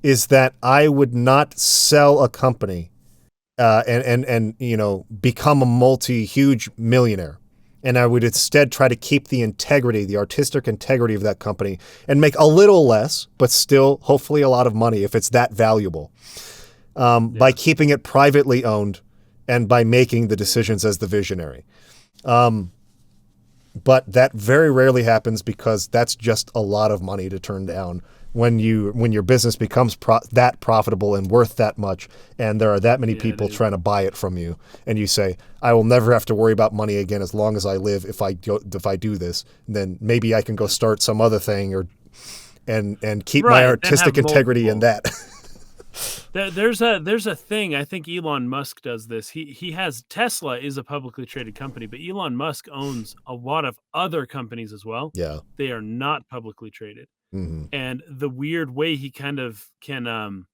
is that I would not sell a company and you know, become a huge millionaire. And I would instead try to keep the integrity, the artistic integrity of that company, and make a little less, but still hopefully a lot of money if it's that valuable, by keeping it privately owned and by making the decisions as the visionary. But that very rarely happens because that's just a lot of money to turn down when your business becomes that profitable and worth that much, and there are that many people trying to buy it from you, and you say, I will never have to worry about money again as long as I live. If I do this, then maybe I can go start some other thing and keep my artistic integrity in that. There's a thing. I think Elon Musk does this. He has Tesla is a publicly traded company, but Elon Musk owns a lot of other companies as well. Yeah, they are not publicly traded. Mm-hmm. And the weird way he kind of can,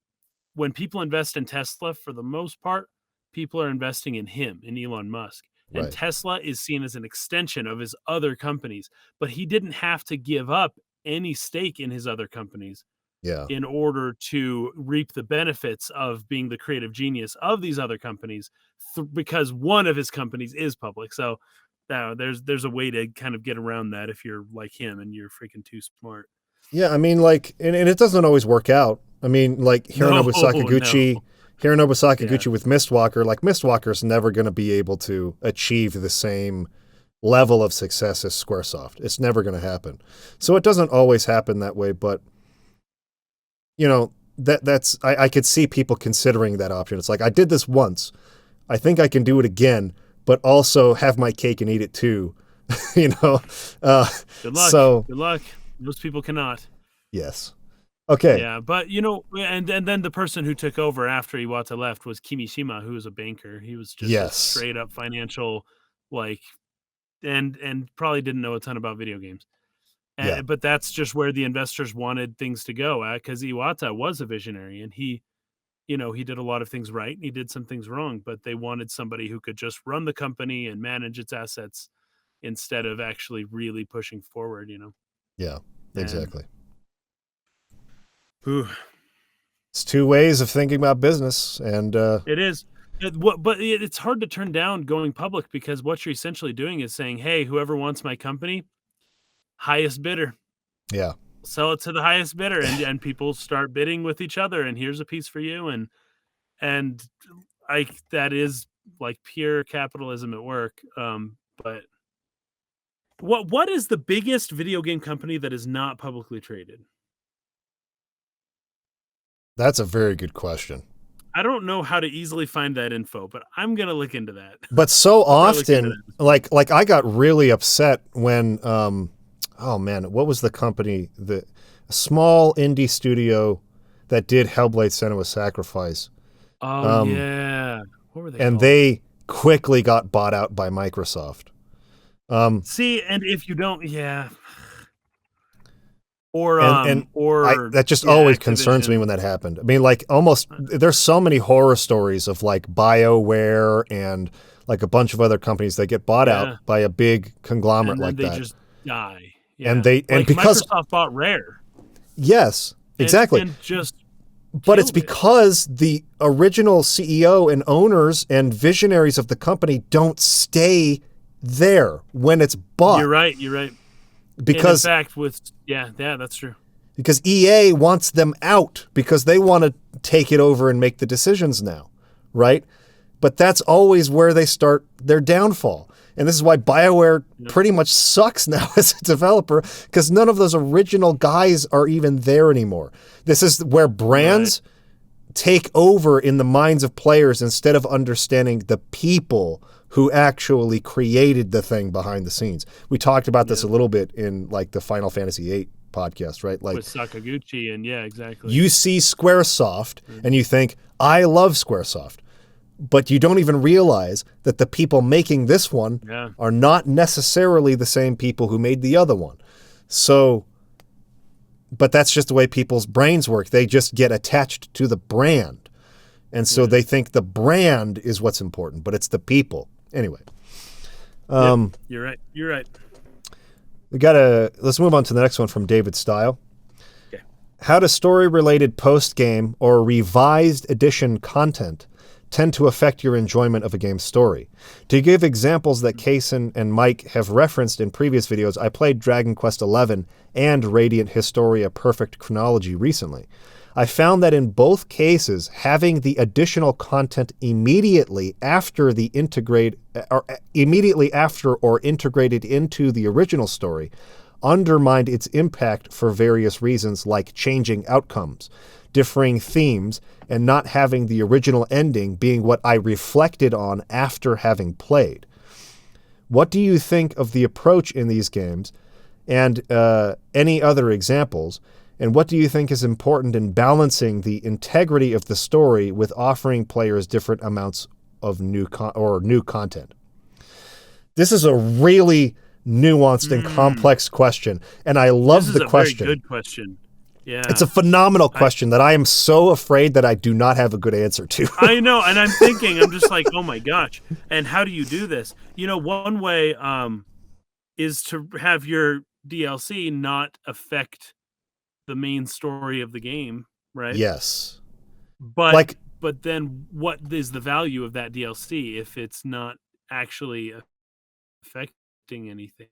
when people invest in Tesla, for the most part, people are investing in him, in Elon Musk. And Tesla is seen as an extension of his other companies, but he didn't have to give up any stake in his other companies in order to reap the benefits of being the creative genius of these other companies, because one of his companies is public. So there's a way to kind of get around that if you're like him and you're freaking too smart. Yeah, I mean, like, and it doesn't always work out. I mean, like Hironobu Sakaguchi with Mistwalker, like Mistwalker's never going to be able to achieve the same level of success as Squaresoft. It's never going to happen. So it doesn't always happen that way, but you know, I could see people considering that option. It's like, I did this once. I think I can do it again, but also have my cake and eat it too. You know? Good luck. Good luck. Most people cannot. Yes. Okay. Yeah, but you know, and then the person who took over after Iwata left was Kimishima, who was a banker. He was just a straight up financial, like, and probably didn't know a ton about video games. But that's just where the investors wanted things to go at, because Iwata was a visionary and he did a lot of things right and he did some things wrong, but they wanted somebody who could just run the company and manage its assets instead of actually really pushing forward, you know? Yeah, exactly. Ooh. It's two ways of thinking about business, and It is. But it's hard to turn down going public, because what you're essentially doing is saying, hey, whoever wants my company, highest bidder. yeah. Sell it to the highest bidder, and people start bidding with each other, and here's a piece for you. And that is like pure capitalism at work. But what is the biggest video game company that is not publicly traded? That's a very good question. I don't know how to easily find that info, but I'm gonna look into that. But so often, like I got really upset when, oh man, what was the company? The small indie studio that did Hellblade: Senua's Sacrifice. Oh yeah, what were they? And called? they quickly got bought out by Microsoft. See, and if you don't, yeah. Or that just always concerns me when that happened. I mean, like there's so many horror stories of like BioWare and like a bunch of other companies that get bought out by a big conglomerate like that. They just die. Yeah. And because Microsoft bought Rare. Yes, exactly. And just but it's because the original CEO and owners and visionaries of the company don't stay there when it's bought. You're right. Because and in fact, that's true. Because EA wants them out because they want to take it over and make the decisions now, right? But that's always where they start their downfall. And this is why BioWare pretty much sucks now as a developer, because none of those original guys are even there anymore. This is where brands take over in the minds of players instead of understanding the people who actually created the thing behind the scenes. We talked about this a little bit in like the Final Fantasy VIII podcast, right? Like with Sakaguchi, and exactly. You see Squaresoft and you think, I love Squaresoft. But you don't even realize that the people making this one are not necessarily the same people who made the other one. So, but that's just the way people's brains work. They just get attached to the brand. And so they think the brand is what's important, but it's the people. Anyway. You're right. Let's move on to the next one from David Style. Okay. How does story-related post-game or revised edition content tend to affect your enjoyment of a game's story? To give examples that Kaysen and Mike have referenced in previous videos, I played Dragon Quest XI and Radiant Historia Perfect Chronology recently. I found that in both cases, having the additional content immediately after or integrated into the original story undermined its impact for various reasons, like changing outcomes, differing themes, and not having the original ending being what I reflected on after having played. What do you think of the approach in these games and any other examples? And what do you think is important in balancing the integrity of the story with offering players different amounts of new content? This is a really nuanced and complex question, and I love the question. This is a very good question. Yeah. It's a phenomenal question that I am so afraid that I do not have a good answer to. I know, and I'm just like, oh my gosh. And how do you do this? You know, one way is to have your DLC not affect the main story of the game, right? Yes. But then what is the value of that DLC if it's not actually affecting anything?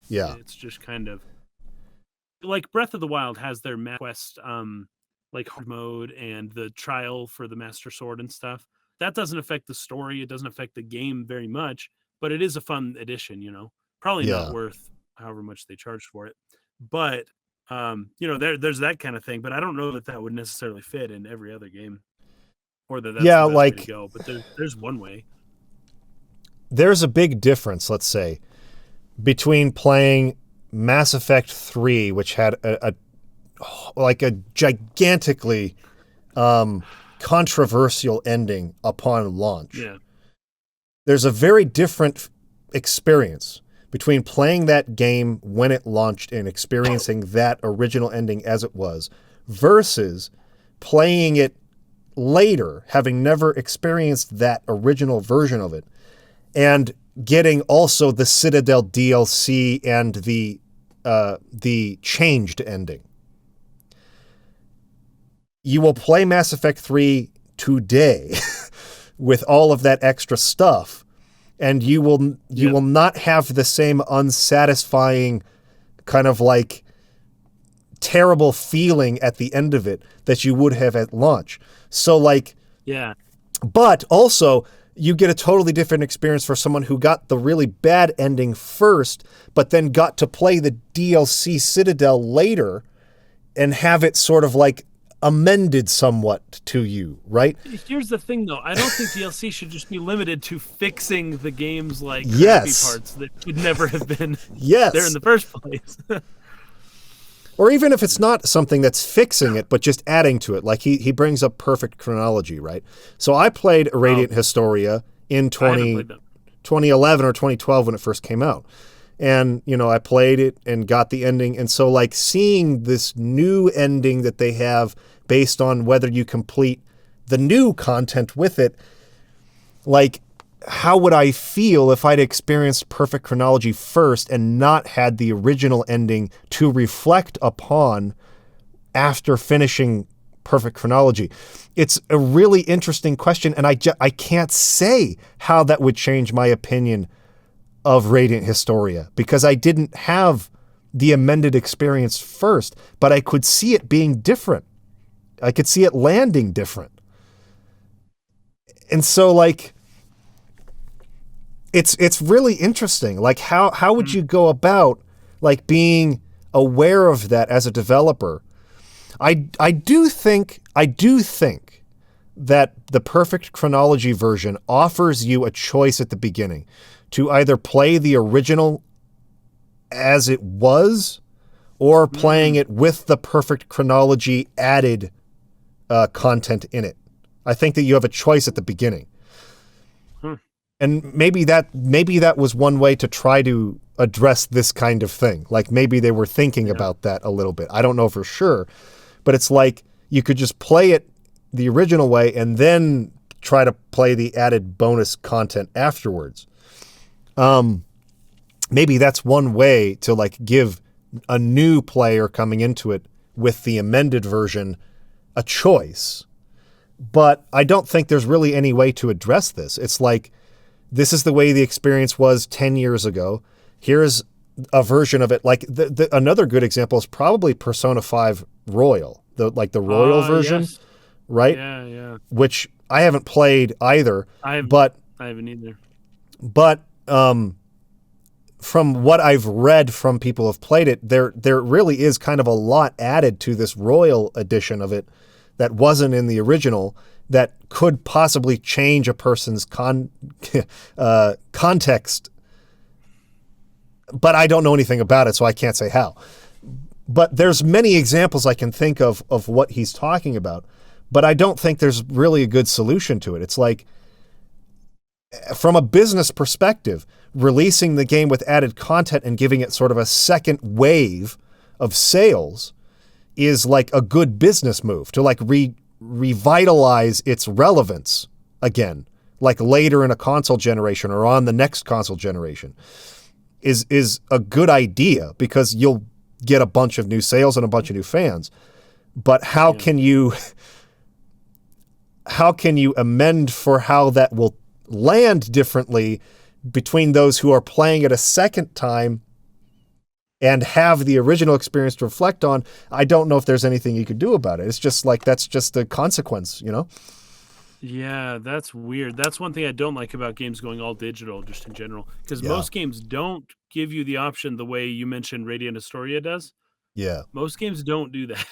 Yeah. It's just kind of like Breath of the Wild has their quest like hard mode and the trial for the Master Sword and stuff. That doesn't affect the story, it doesn't affect the game very much, but it is a fun addition, you know. Probably not worth however much they charge for it. But you know, there's that kind of thing, but I don't know that would necessarily fit in every other game, or that's the best way to go. But there's one way. There's a big difference, let's say, between playing Mass Effect 3, which had a gigantically controversial ending upon launch. Yeah. There's a very different experience between playing that game when it launched and experiencing that original ending as it was versus playing it later, having never experienced that original version of it, and getting also the Citadel DLC and the changed ending. You will play Mass Effect 3 today with all of that extra stuff, and you will not have the same unsatisfying kind of like terrible feeling at the end of it that you would have at launch. So like, yeah, but also you get a totally different experience for someone who got the really bad ending first, but then got to play the DLC Citadel later and have it sort of like amended somewhat to you, right? Here's the thing, though. I don't think DLC should just be limited to fixing the game's like crappy Yes. parts that should never have been Yes. there in the first place. Or even if it's not something that's fixing it, but just adding to it. Like he brings up perfect chronology, right? So I played Radiant Historia in 2011 or 2012 when it first came out. And, you know, I played it and got the ending. And so like seeing this new ending that they have based on whether you complete the new content with it, like how would I feel if I'd experienced perfect chronology first and not had the original ending to reflect upon after finishing perfect chronology? It's a really interesting question, and I can't say how that would change my opinion of Radiant Historia because I didn't have the amended experience first, but I could see it being different. I could see it landing different. And so like it's really interesting. Like how would you go about like being aware of that as a developer? I do think that the perfect chronology version offers you a choice at the beginning to either play the original as it was or playing it with the perfect chronology added content in it. I think that you have a choice at the beginning. And maybe that was one way to try to address this kind of thing. Like maybe they were thinking about that a little bit. I don't know for sure. But it's like you could just play it the original way and then try to play the added bonus content afterwards. Maybe that's one way to like give a new player coming into it with the amended version a choice. But I don't think there's really any way to address this. It's like, this is the way the experience was 10 years ago. Here's a version of it. Like another good example is probably Persona 5 Royal, the Royal version, yes. right? Yeah. Which I haven't played either. I haven't either. But from what I've read from people who've played it, there really is kind of a lot added to this Royal edition of it that wasn't in the original, that could possibly change a person's context. But I don't know anything about it, so I can't say how. But there's many examples I can think of what he's talking about, but I don't think there's really a good solution to it. It's like, from a business perspective, releasing the game with added content and giving it sort of a second wave of sales is like a good business move to like revitalize its relevance again, like later in a console generation or on the next console generation is a good idea because you'll get a bunch of new sales and a bunch of new fans. But how can you amend for how that will land differently between those who are playing it a second time and have the original experience to reflect on? I don't know if there's anything you could do about it. It's just like, that's just the consequence, you know? Yeah, that's weird. That's one thing I don't like about games going all digital, just in general, because most games don't give you the option the way you mentioned Radiant Historia does. Yeah. Most games don't do that.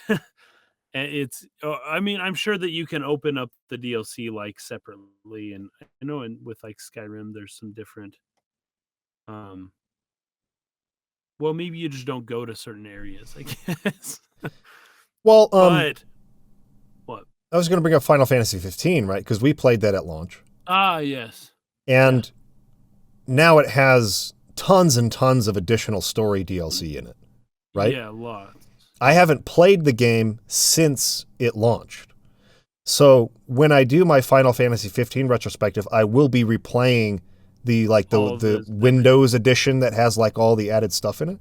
And it's, I mean, I'm sure that you can open up the DLC like separately, and I know with like Skyrim, there's some different, well, maybe you just don't go to certain areas, I guess. Well, but what? I was going to bring up Final Fantasy 15, right? Because we played that at launch. Yes. And now it has tons and tons of additional story DLC in it, right? Yeah, lots. I haven't played the game since it launched. So when I do my Final Fantasy 15 retrospective, I will be replaying all of the Windows edition that has like all the added stuff in it.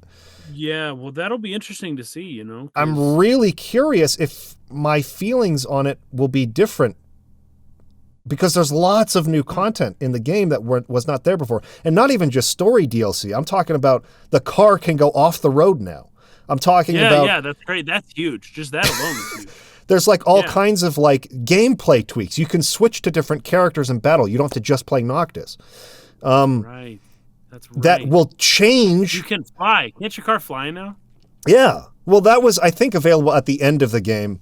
Yeah, well, that'll be interesting to see, you know. I'm really curious if my feelings on it will be different, because there's lots of new content in the game that was not there before. And not even just story DLC. I'm talking about the car can go off the road now. I'm talking about... Yeah, that's great. That's huge. Just that alone is huge. There's like all kinds of like gameplay tweaks. You can switch to different characters in battle. You don't have to just play Noctis. Right. That's right. That will change. You can fly. Can't your car fly now? Yeah. Well, that was, I think, available at the end of the game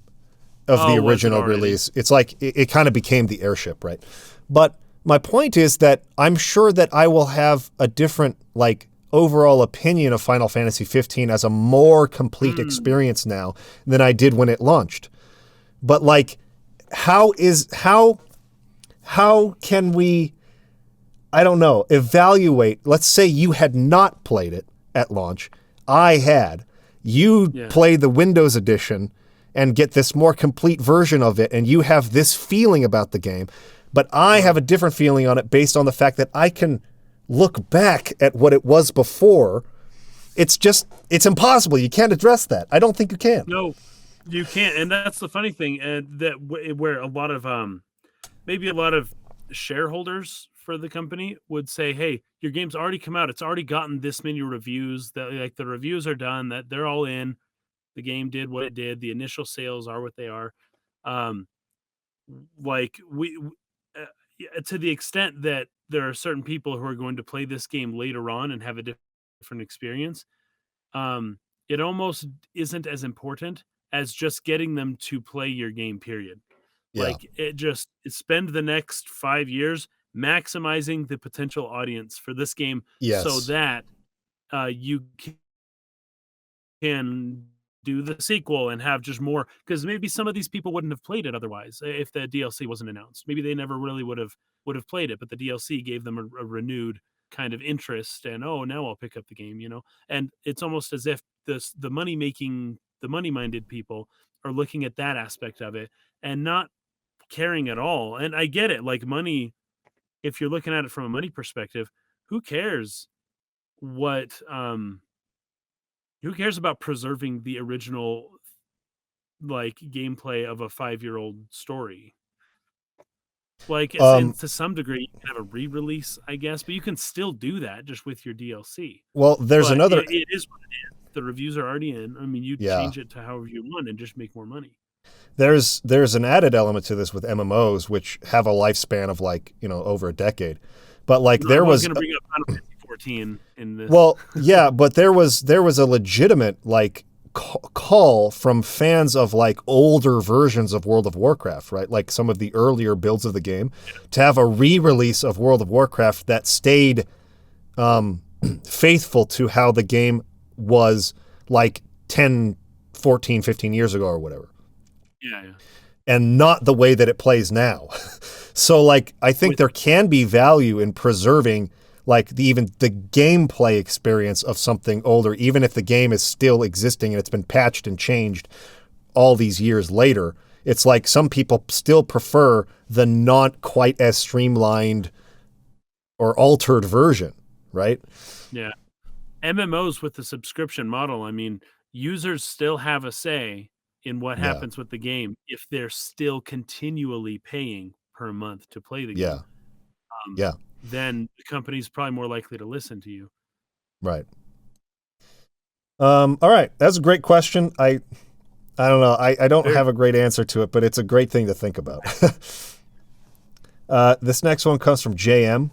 of the original release. It's like it kind of became the airship, right? But my point is that I'm sure that I will have a different like overall opinion of Final Fantasy 15 as a more complete experience now than I did when it launched. But like, how can we, I don't know, evaluate? Let's say you had not played it at launch. I had. You played the Windows edition and get this more complete version of it, and you have this feeling about the game. But I have a different feeling on it based on the fact that I can look back at what it was before. It's impossible. You can't address that. I don't think you can. No, you can't. And that's the funny thing, where a lot of maybe a lot of shareholders for the company would say, hey, your game's already come out. It's already gotten this many reviews. That like the reviews are done, that they're all in. The game did what it did. The initial sales are what they are. Like to the extent that there are certain people who are going to play this game later on and have a different experience, it almost isn't as important as just getting them to play your game, period. Yeah. Like spend the next 5 years maximizing the potential audience for this game, so that you can do the sequel and have just more, because maybe some of these people wouldn't have played it otherwise if the DLC wasn't announced. Maybe they never really would have played it, but the DLC gave them a renewed kind of interest, and now I'll pick up the game, you know. And it's almost as if the money-minded people are looking at that aspect of it and not caring at all. And I get it, like money, if you're looking at it from a money perspective, who cares who cares about preserving the original like gameplay of a 5-year-old story? Like to some degree, you can have a re-release, I guess, but you can still do that just with your DLC. Well, there's another. It is what it is. The reviews are already in. I mean, you change it to however you want and just make more money. There's an added element to this with MMOs, which have a lifespan of like, you know, over a decade. But like I was going to bring up Final Fantasy 14 in this. Well, yeah, but there was a legitimate like call from fans of like older versions of World of Warcraft, right? Like some of the earlier builds of the game, to have a re-release of World of Warcraft that stayed faithful to how the game was like 10, 14, 15 years ago or whatever. Yeah. And not the way that it plays now. So like, I think there can be value in preserving like even the gameplay experience of something older, even if the game is still existing and it's been patched and changed all these years later. It's like some people still prefer the not quite as streamlined or altered version, right? Yeah. MMOs with the subscription model, I mean, users still have a say in what happens with the game if they're still continually paying per month to play the game. Then the company's probably more likely to listen to you. Right. All right. That's a great question. I don't know. I don't have a great answer to it, but it's a great thing to think about. This next one comes from JM.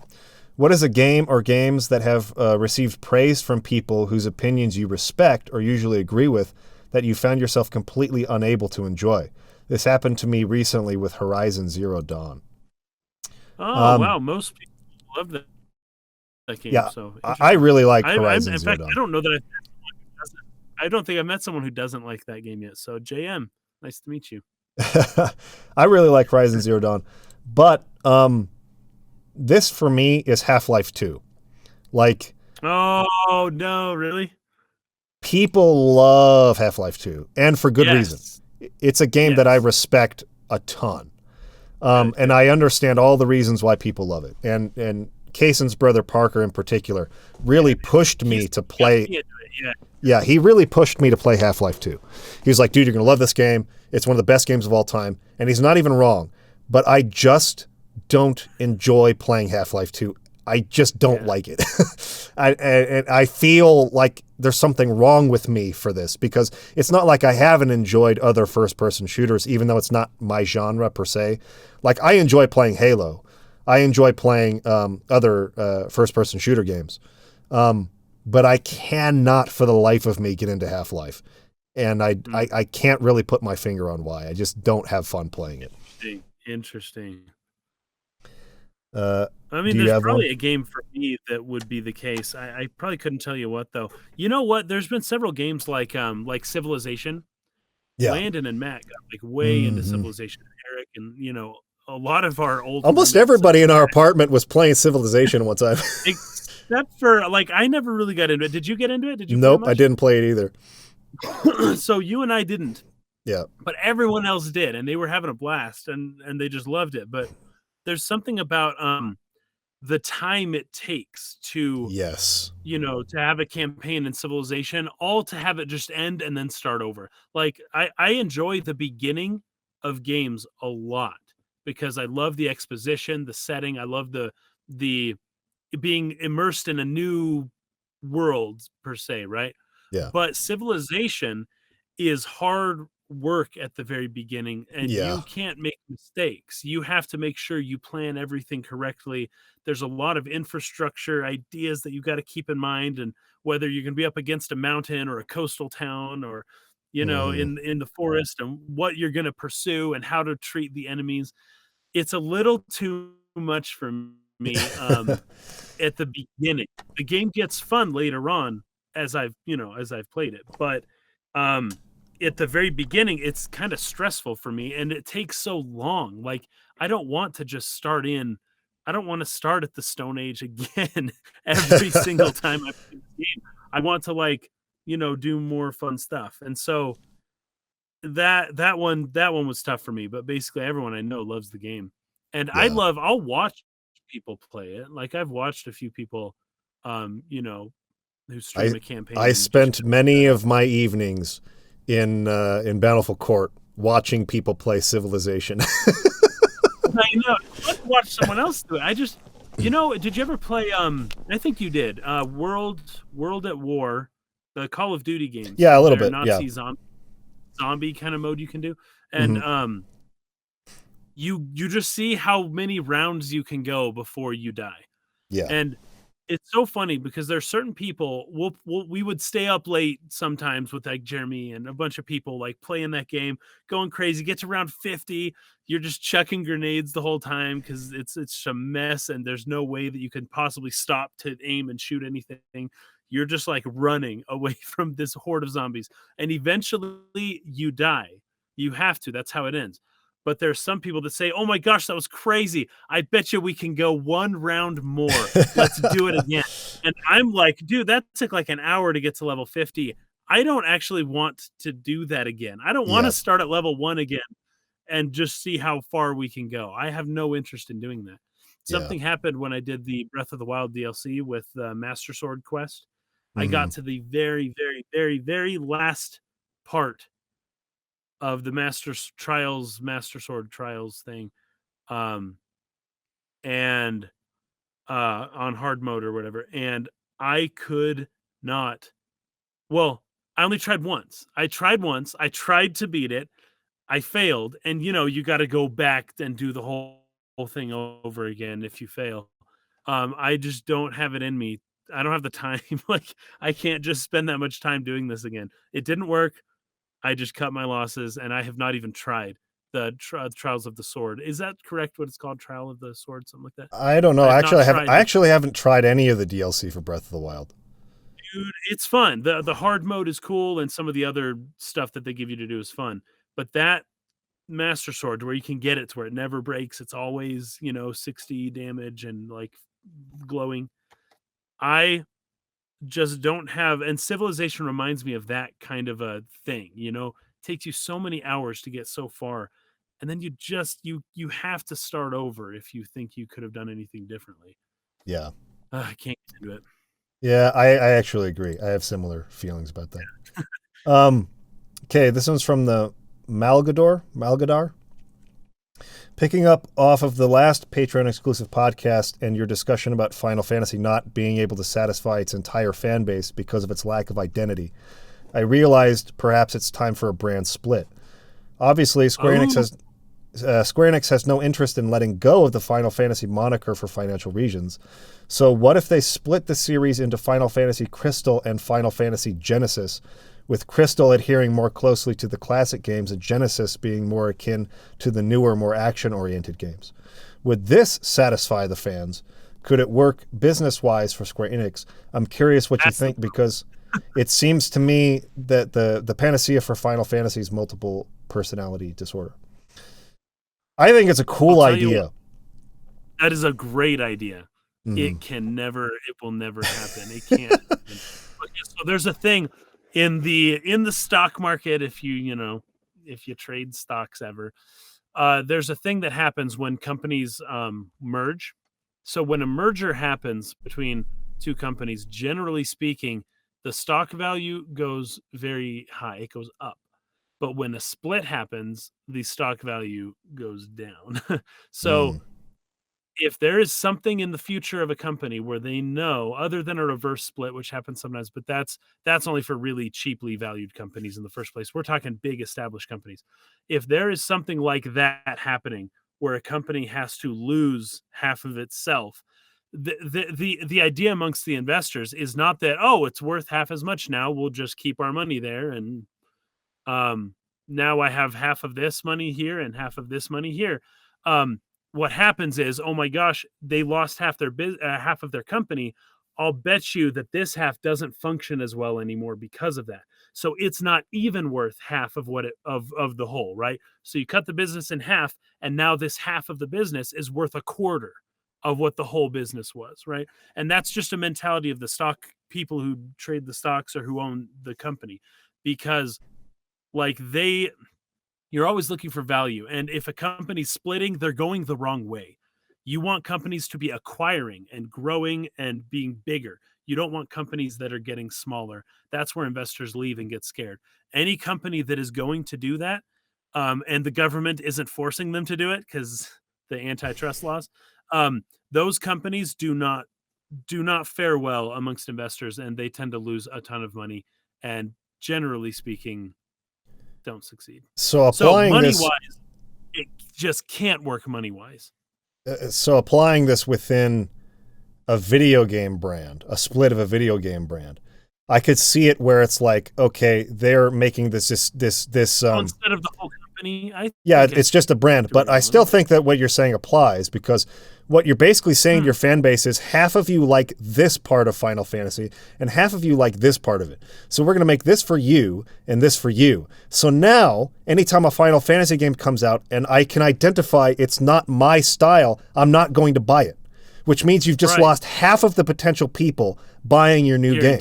What is a game or games that have received praise from people whose opinions you respect or usually agree with that you found yourself completely unable to enjoy? This happened to me recently with Horizon Zero Dawn. Oh, wow. Most people love that game. Yeah, so I really like Horizon Zero Dawn. I don't know that I don't think I've met someone who doesn't like that game yet. So, JM, nice to meet you. I really like Horizon Zero Dawn. But this, for me, is Half-Life 2. Like... Oh, no, really? People love Half-Life 2, and for good reason. It's a game that I respect a ton. And I understand all the reasons why people love it. And Kaysen's brother Parker in particular really pushed me to play. Yeah. Yeah, he really pushed me to play Half-Life 2. He was like, dude, you're going to love this game. It's one of the best games of all time. And he's not even wrong. But I just don't enjoy playing Half-Life 2. I just don't like it. And I feel like there's something wrong with me for this, because it's not like I haven't enjoyed other first-person shooters, even though it's not my genre per se. Like, I enjoy playing Halo. I enjoy playing other first-person shooter games. But I cannot for the life of me get into Half-Life. And I can't really put my finger on why. I just don't have fun playing it. Interesting. I mean, there's probably a game for me that would be the case. I probably couldn't tell you what, though. You know what? There's been several games like Civilization. Yeah. Landon and Matt got like way into Civilization. Eric and a lot of our old almost everybody in our apartment was playing Civilization one time. Except for like I never really got into it. Did you get into it? Did you? Nope, I didn't play it either. So you and I didn't. Yeah. But everyone else did, and they were having a blast, and they just loved it. But there's something about the time it takes to to have a campaign in Civilization, all to have it just end and then start over. Like I enjoy the beginning of games a lot because I love the exposition, the setting. I love the being immersed in a new world per se, right? Yeah. But Civilization is hard work at the very beginning, and you can't make mistakes. You have to make sure you plan everything correctly. There's a lot of infrastructure ideas that you got to keep in mind, and whether you're going to be up against a mountain or a coastal town or in the forest, and what you're going to pursue and how to treat the enemies. It's a little too much for me at the beginning. The game gets fun later on as I've played it, but at the very beginning it's kind of stressful for me, and it takes so long. Like I don't want to just start at the Stone Age again every single time I play the game. I want to do more fun stuff. And so that one was tough for me, but basically everyone I know loves the game. And I'll watch people play it. Like I've watched a few people who stream a campaign. I spent many of my evenings in Bountiful Court watching people play Civilization. I know. Let's watch someone else do it. I just did you ever play I think you did World at War, the Call of Duty games? Yeah, a little bit. Nazi zombie kind of mode you can do. And you just see how many rounds you can go before you die. Yeah. And it's so funny because there's certain people we would stay up late sometimes with like Jeremy and a bunch of people like playing that game, going crazy, get to round 50. You're just chucking grenades the whole time because it's a mess and there's no way that you can possibly stop to aim and shoot anything. You're just like running away from this horde of zombies, and eventually you die. You have to. That's how it ends. But there's some people that say, oh my gosh, that was crazy. I bet you we can go one round more. Let's do it again. And I'm like, dude, that took like an hour to get to level 50. I don't actually want to do that again. I don't want to start at level 1 again and just see how far we can go. I have no interest in doing that. Something happened when I did the Breath of the Wild DLC with the Master Sword quest. I got to the very, very, very, very last part of the Master Sword Trials thing, and on hard mode or whatever, and I could not. Well, I only tried once. I tried to beat it. I failed, and you got to go back and do the whole thing over again if you fail. I just don't have it in me. I don't have the time. Like I can't just spend that much time doing this again. It didn't work. I just cut my losses, and I have not even tried the Trials of the Sword. Is that correct? What it's called, Trial of the Sword, something like that? I don't know. I actually haven't tried any of the DLC for Breath of the Wild. Dude, it's fun. The hard mode is cool, and some of the other stuff that they give you to do is fun. But that Master Sword, where you can get it to where it never breaks, it's always 60 damage and like glowing. I just don't have, and Civilization reminds me of that kind of a thing. It takes you so many hours to get so far, and then you have to start over if you think you could have done anything differently. Yeah. I can't get into it. Yeah, I actually agree. I have similar feelings about that. Okay, this one's from the Malgadar. Picking up off of the last Patreon exclusive podcast and your discussion about Final Fantasy not being able to satisfy its entire fan base because of its lack of identity, I realized perhaps it's time for a brand split. Obviously, Square Enix has no interest in letting go of the Final Fantasy moniker for financial reasons. So what if they split the series into Final Fantasy Crystal and Final Fantasy Genesis, with Crystal adhering more closely to the classic games and Genesis being more akin to the newer, more action-oriented games? Would this satisfy the fans? Could it work business-wise for Square Enix? I'm curious what you think, because it seems to me that the panacea for Final Fantasy is multiple personality disorder. I think it's a cool idea. That is a great idea. Mm-hmm. It will never happen. It can't happen. So there's a thing in the stock market, if you trade stocks ever, there's a thing that happens when companies merge. So when a merger happens between two companies, generally speaking, the stock value goes very high. It goes up. But when a split happens, the stock value goes down. So if there is something in the future of a company where they know, other than a reverse split, which happens sometimes, but that's only for really cheaply valued companies in the first place. We're talking big established companies. If there is something like that happening where a company has to lose half of itself, the idea amongst the investors is not that, oh, it's worth half as much now, we'll just keep our money there, and now I have half of this money here and half of this money here. What happens is, oh my gosh, they lost half of their company. I'll bet you that this half doesn't function as well anymore because of that. So it's not even worth half of of the whole, right? So you cut the business in half, and now this half of the business is worth a quarter of what the whole business was, right? And that's just a mentality of the stock people who trade the stocks or who own the company, because like you're always looking for value. And if a company's splitting, they're going the wrong way. You want companies to be acquiring and growing and being bigger. You don't want companies that are getting smaller. That's where investors leave and get scared. Any company that is going to do that, and the government isn't forcing them to do it because the antitrust laws, those companies do not fare well amongst investors, and they tend to lose a ton of money. And generally speaking, don't succeed. So money wise, it just can't work money wise. So applying this within a video game brand, a split of a video game brand, I could see it where it's like, okay, they're making this instead of the whole company. It's just a brand, but I still think that what you're saying applies, because what you're basically saying to your fan base is half of you like this part of Final Fantasy and half of you like this part of it. So we're going to make this for you and this for you. So now, anytime a Final Fantasy game comes out and I can identify it's not my style, I'm not going to buy it, which means you've just lost half of the potential people buying your new game.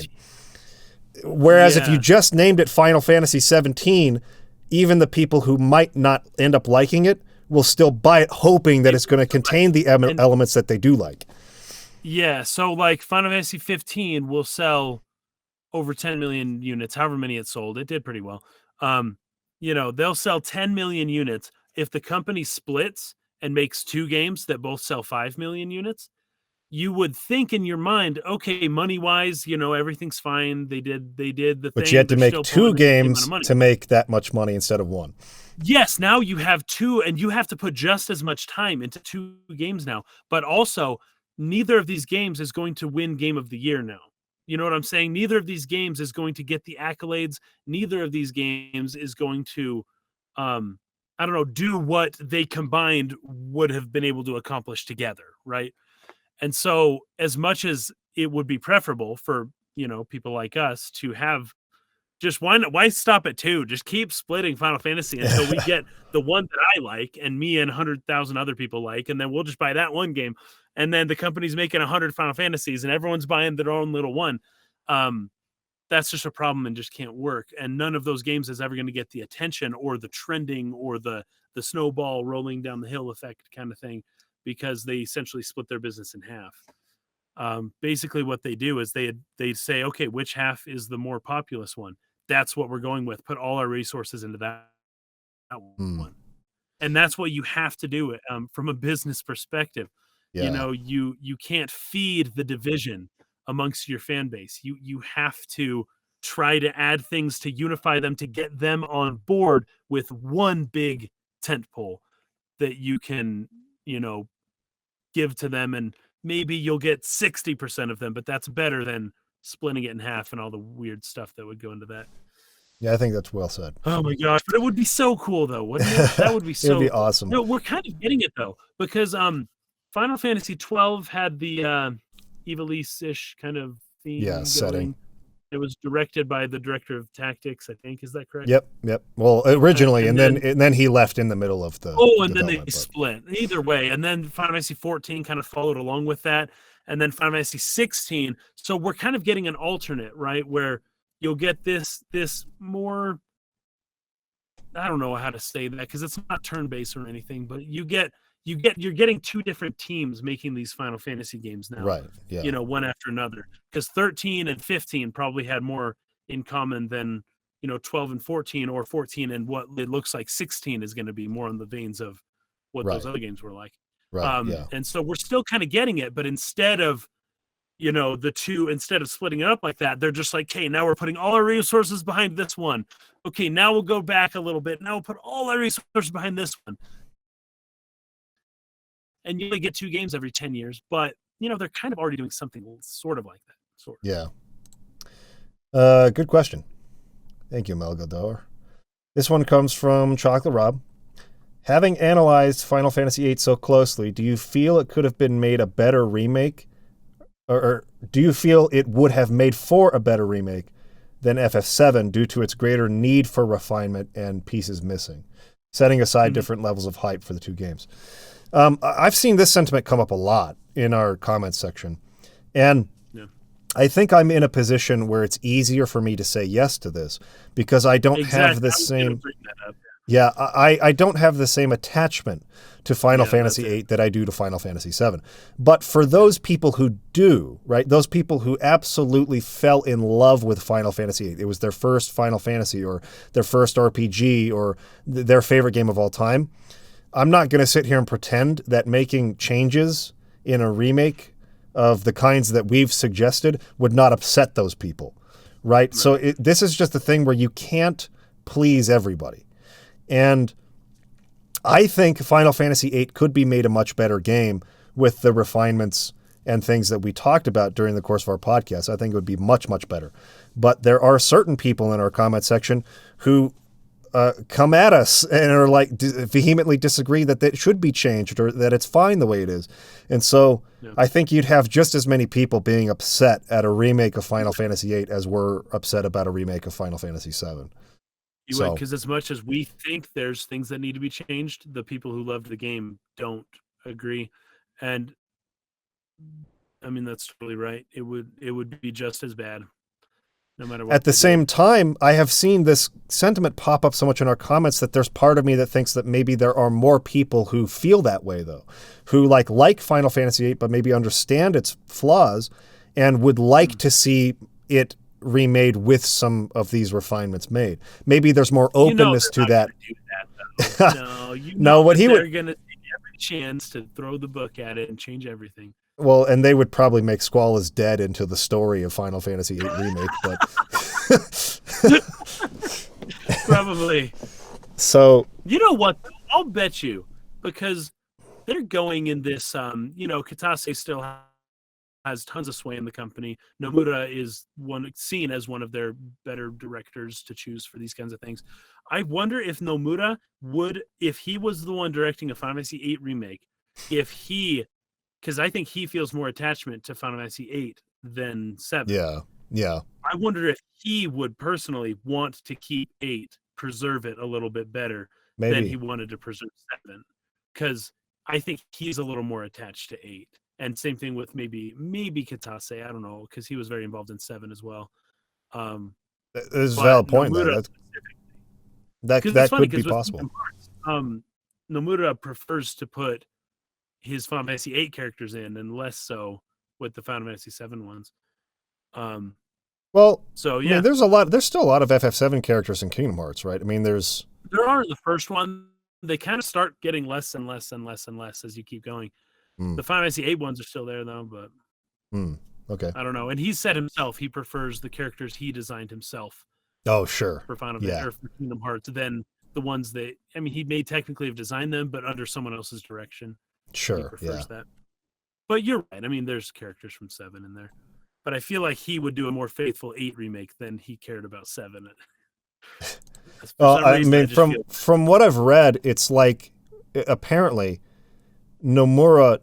Whereas if you just named it Final Fantasy 17, even the people who might not end up liking it will still buy it, hoping that it's going to contain the elements that they do like. Yeah, so like Final Fantasy 15 will sell over 10 million units, however many it sold. It did pretty well. They'll sell 10 million units. If the company splits and makes two games that both sell 5 million units, you would think in your mind, okay, money-wise, everything's fine. They did the thing. But you had to make two games to make that much money instead of one. Yes, now you have two, and you have to put just as much time into two games now. But also, neither of these games is going to win Game of the Year now. You know what I'm saying? Neither of these games is going to get the accolades. Neither of these games is going to, do what they combined would have been able to accomplish together, right? And so, as much as it would be preferable for, people like us to have just why stop at 2? Just keep splitting Final Fantasy until we get the one that I like and me and 100,000 other people like, and then we'll just buy that one game. And then the company's making 100 Final Fantasies and everyone's buying their own little one. That's just a problem and just can't work. And none of those games is ever going to get the attention or the trending or the snowball rolling down the hill effect kind of thing, because they essentially split their business in half. Basically what they do is they say, okay, which half is the more populous one? That's what we're going with. Put all our resources into that Hmm. one. And that's what you have to do from a business perspective. You Yeah. know, you can't feed the division amongst your fan base. You have to try to add things to unify them to get them on board with one big tent pole that you can, you know, give to them, and maybe you'll get 60% of them, but that's better than splitting it in half and all the weird stuff that would go into that. Yeah, I think that's well said. Oh my gosh, but it would be so cool though, wouldn't it? That would be It would so be cool. awesome. No, we're kind of getting it though, because Final Fantasy 12 had the Evaulate-ish kind of Yeah, theme setting. going. It was directed by the director of Tactics, I think. Is that correct? Yep. Well, originally, And and then he left in the middle of the and then they development. But split. Either way, and then Final Fantasy 14 kind of followed along with that, and then Final Fantasy 16. So we're kind of getting an alternate, right, where you'll get this more, I don't know how to say that because it's not turn-based or anything, but you're getting two different teams making these Final Fantasy games now. right, yeah, You know, one after another. Because 13 and 15 probably had more in common than, you know, 12 and 14, or 14 and what it looks like 16 is going to be more on the veins of what right, those other games were like. right, yeah, And so we're still kind of getting it, but instead of, you know, instead of splitting it up like that, they're just like, okay, now we're putting all our resources behind this one. Okay, now we'll go back a little bit. Now we'll put all our resources behind this one. And you only get 2 games every 10 years, but, you know, they're kind of already doing something sort of like that. Sort of. yeah. Good question. Thank you, Melgador. This one comes from Chocolate Rob. Having analyzed Final Fantasy VIII so closely, do you feel it could have been made a better remake? Or do you feel it would have made for a better remake than FF7 due to its greater need for refinement and pieces missing, setting aside different levels of hype for the two games? I've seen this sentiment come up a lot in our comments section. And Yeah. I think I'm in a position where it's easier for me to say yes to this because I don't have the same. Yeah, I don't have the same attachment to Final Fantasy VIII that I do to Final Fantasy VII. But for those people who do, right, those people who absolutely fell in love with Final Fantasy VIII, it was their first Final Fantasy or their first RPG or their favorite game of all time, I'm not going to sit here and pretend that making changes in a remake of the kinds that we've suggested would not upset those people, right? So this is just a thing where you can't please everybody. And I think Final Fantasy VIII could be made a much better game with the refinements and things that we talked about during the course of our podcast. I think it would be much, much better. But there are certain people in our comment section who come at us and are like vehemently disagree that it should be changed or that it's fine the way it is. And so I think you'd have just as many people being upset at a remake of Final Fantasy VIII as were upset about a remake of Final Fantasy VII. You would, because as much as we think there's things that need to be changed, the people who loved the game don't agree. And I mean, that's totally right. It would be just as bad, no matter what. At the same time, I have seen this sentiment pop up so much in our comments that there's part of me that thinks that maybe there are more people who feel that way, though, who like Final Fantasy VIII, but maybe understand its flaws and would like to see it remade with some of these refinements made. Maybe there's more openness to that. No, what he would. They're going to take every chance to throw the book at it and change everything. Well, and they would probably make Squall is Dead into the story of Final Fantasy VIII Remake, but probably. So you know what? I'll bet you, because they're going in this. You know, Katase still has tons of sway in the company. Nomura is seen as one of their better directors to choose for these kinds of things. I wonder if Nomura would, if he was the one directing a Final Fantasy VIII remake, because I think he feels more attachment to Final Fantasy VIII than 7. Yeah. I wonder if he would personally want to keep 8, preserve it a little bit better than he wanted to preserve 7, because I think he's a little more attached to 8. And same thing with maybe Katase. I don't know, because he was very involved in 7 as well. There's a valid point there. That could be possible. Nomura prefers to put his Final Fantasy VIII characters in, and less so with the Final Fantasy VII ones. Well, So I yeah, mean, there's still a lot of FF7 characters in Kingdom Hearts, right? I mean, there are in the first one. They kind of start getting less and less and less and less as you keep going. The Final Fantasy VIII ones are still there though, but okay. I don't know. And he said himself he prefers the characters he designed himself. Oh, sure. For Final Fantasy or for Kingdom Hearts than the ones that he may technically have designed them, but under someone else's direction. Sure. He prefers that. But you're right. I mean, there's characters from 7 in there. But I feel like he would do a more faithful 8 remake than he cared about 7. Well, I mean, from what I've read, it's like apparently Nomura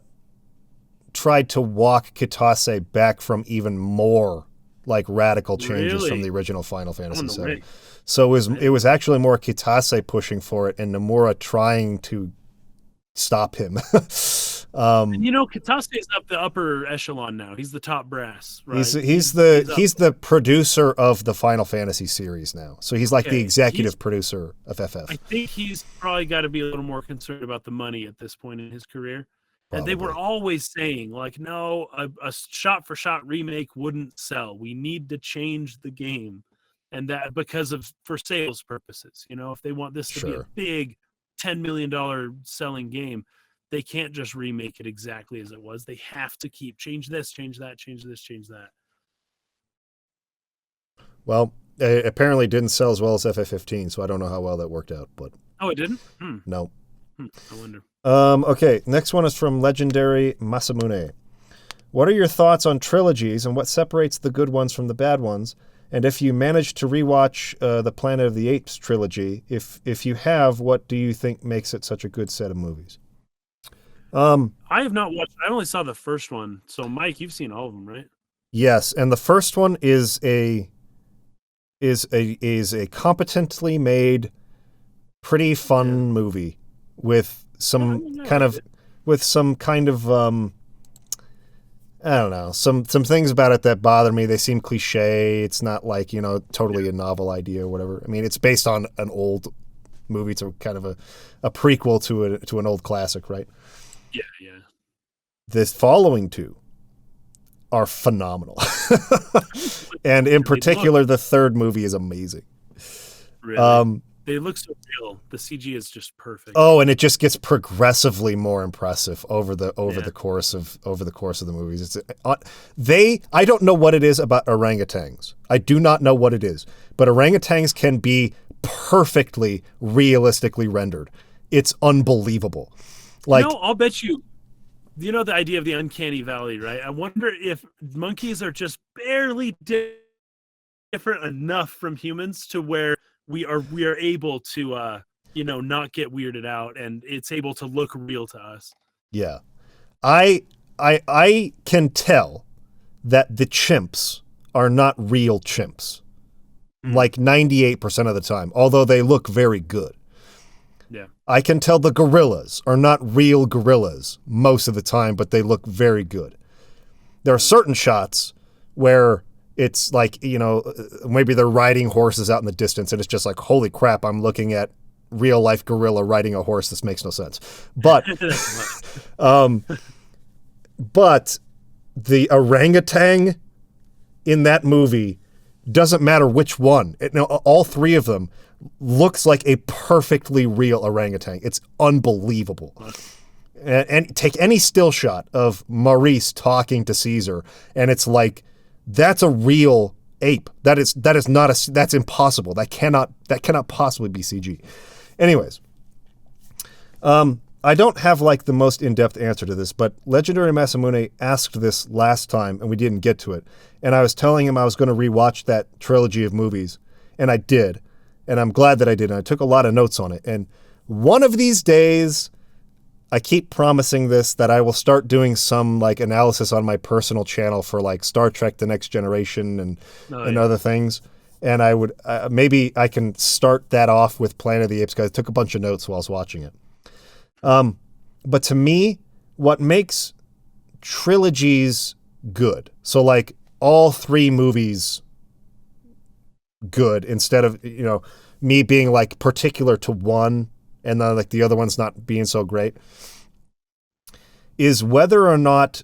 tried to walk Kitase back from even more like radical changes from the original Final Fantasy VII. So it was actually more Kitase pushing for it and Nomura trying to stop him. Kitase is up the upper echelon now. He's the top brass, right? He's the producer of the Final Fantasy series now. So he's like the executive producer of FF. I think he's probably got to be a little more concerned about the money at this point in his career. Probably. And they were always saying, like, no, a shot-for-shot remake wouldn't sell. We need to change the game. And that for sales purposes. If they want this to be a big $10 million selling game, they can't just remake it exactly as it was. They have to change this, change that, change this, change that. Well, it apparently didn't sell as well as FF15, so I don't know how well that worked out. But oh, it didn't? No. I wonder. Okay, next one is from Legendary Masamune. What are your thoughts on trilogies and what separates the good ones from the bad ones? And if you managed to rewatch the Planet of the Apes trilogy, if you have, what do you think makes it such a good set of movies? I have not watched. I only saw the first one. So, Mike, you've seen all of them, right? Yes, and the first one is a competently made, pretty fun movie with some kind of I don't know, some things about it that bother me. They seem cliche. It's not like, totally a novel idea or whatever. I mean, it's based on an old movie. It's a kind of a prequel to an old classic, right? Yeah. The following two are phenomenal. And in particular, the third movie is amazing. Really? They look so real. The CG is just perfect. Oh, and it just gets progressively more impressive over the course of the movies. I don't know what it is about orangutans. I do not know what it is, but orangutans can be perfectly realistically rendered. It's unbelievable. Like, I'll bet you. The idea of the uncanny valley, right? I wonder if monkeys are just barely different enough from humans to where we are able to not get weirded out, and it's able to look real to us. Yeah. I can tell that the chimps are not real chimps. Like 98% of the time, although they look very good. Yeah. I can tell the gorillas are not real gorillas most of the time, but they look very good. There are certain shots where it's like, maybe they're riding horses out in the distance and it's just like, holy crap, I'm looking at real life gorilla riding a horse. This makes no sense. But, but the orangutan in that movie doesn't matter which one. All three of them looks like a perfectly real orangutan. It's unbelievable. And take any still shot of Maurice talking to Caesar, and it's like, that's a real ape. That's impossible. That cannot possibly be CG. Anyways, I don't have like the most in-depth answer to this, but Legendary Masamune asked this last time and we didn't get to it. And I was telling him I was going to rewatch that trilogy of movies, and I did. And I'm glad that I did. And I took a lot of notes on it. And one of these days, I keep promising this, that I will start doing some like analysis on my personal channel for like Star Trek: The Next Generation and other things. And I would maybe I can start that off with Planet of the Apes, because I took a bunch of notes while I was watching it. But to me, what makes trilogies good, so like all three movies good, instead of me being like particular to one and then like the other one's not being so great, is whether or not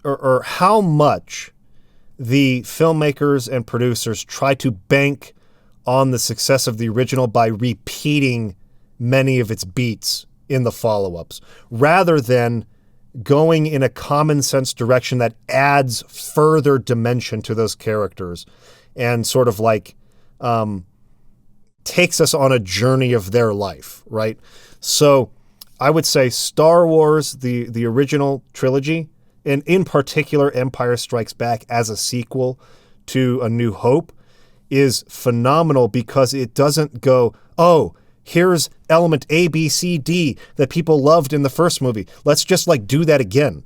or how much the filmmakers and producers try to bank on the success of the original by repeating many of its beats in the follow-ups, rather than going in a common sense direction that adds further dimension to those characters and sort of like takes us on a journey of their life, right? So I would say Star Wars, the original trilogy, and in particular Empire Strikes Back as a sequel to A New Hope, is phenomenal because it doesn't go, oh, here's element A, B, C, D that people loved in the first movie. Let's just like do that again.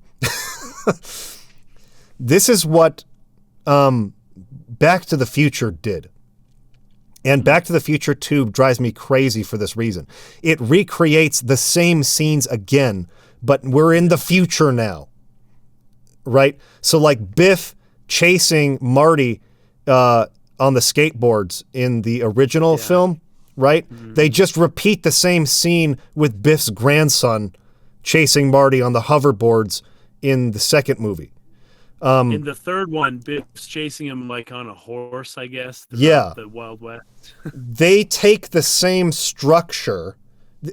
This is what Back to the Future did. And Back to the Future 2 drives me crazy for this reason. It recreates the same scenes again, but we're in the future now. Right? So like Biff chasing Marty on the skateboards in the original film, right? Mm-hmm. They just repeat the same scene with Biff's grandson chasing Marty on the hoverboards in the second movie. In the third one, Biff's chasing him like on a horse, I guess. The Wild West. They take the same structure,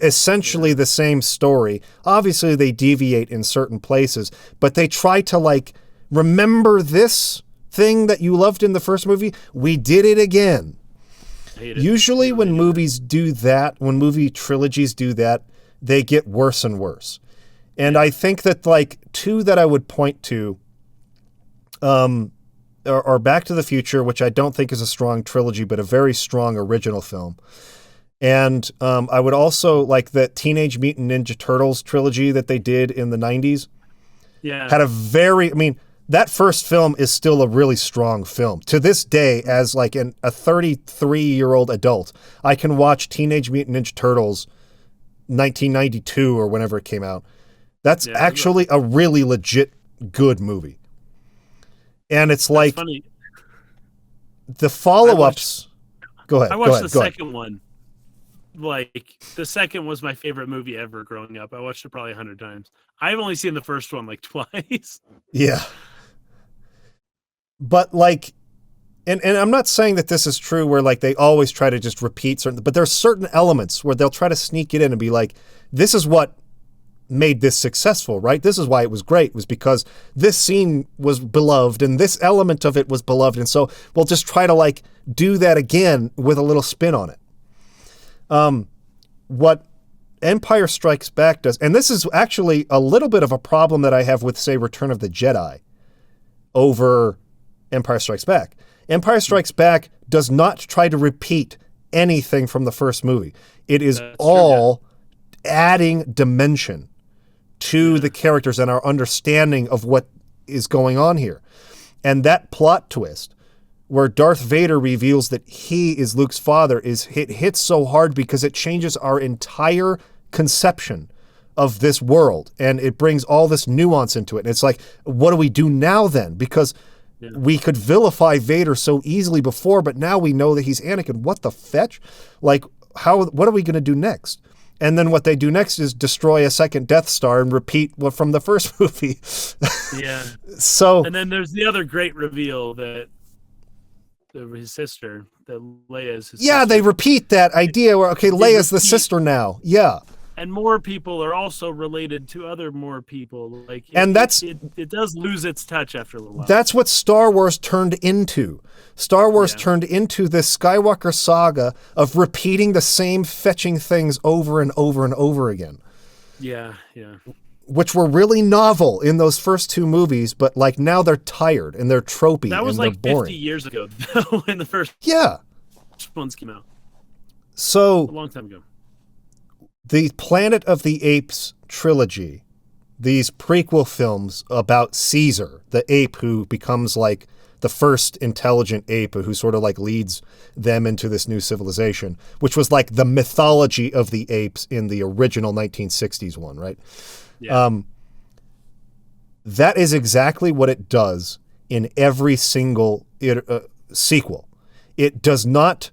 essentially the same story. Obviously, they deviate in certain places, but they try to like, remember this thing that you loved in the first movie? We did it again. Usually when movies do that, when movie trilogies do that, they get worse and worse. And I think that like two that I would point to are Back to the Future, which I don't think is a strong trilogy, but a very strong original film. And I would also like that Teenage Mutant Ninja Turtles trilogy that they did in the 90s. Yeah. Had a very, I mean, that first film is still a really strong film. To this day, as like a 33-year-old adult, I can watch Teenage Mutant Ninja Turtles 1992 or whenever it came out. That's actually a really legit good movie. And it's like funny. The follow-ups. Go ahead. I watched the second one. Like, the second was my favorite movie ever growing up. I watched it probably 100 times. I've only seen the first one like twice. Yeah. But like, and I'm not saying that this is true where like they always try to just repeat certain, but there's certain elements where they'll try to sneak it in and be like, this is what made this successful, right? This is why it was great, was because this scene was beloved and this element of it was beloved. And so we'll just try to like do that again with a little spin on it. What Empire Strikes Back does, and this is actually a little bit of a problem that I have with, say, Return of the Jedi over Empire Strikes Back. Empire Strikes Back does not try to repeat anything from the first movie. It is all adding dimension to the characters and our understanding of what is going on here. And that plot twist where Darth Vader reveals that he is Luke's father hits so hard because it changes our entire conception of this world, and it brings all this nuance into it. And it's like, what do we do now then? Because we could vilify Vader so easily before, but now we know that he's Anakin. What the fetch? Like, what are we going to do next? And then what they do next is destroy a second Death Star and repeat what from the first movie. Yeah. So, and then there's the other great reveal that his sister, that Leia's his sister. They repeat that idea where, okay, Leia's the sister now. Yeah. And more people are also related to other more people. Like, it does lose its touch after a little while. That's what Star Wars turned into. Star Wars turned into this Skywalker saga of repeating the same fetching things over and over and over again. Yeah, yeah. Which were really novel in those first two movies, but like now they're tired and they're tropey. That was and like they're boring. 50 years ago when the first ones came out. So a long time ago. The Planet of the Apes trilogy, these prequel films about Caesar, the ape who becomes like the first intelligent ape who sort of like leads them into this new civilization, which was like the mythology of the apes in the original 1960s one, right? Yeah. That is exactly what it does in every single sequel. It does not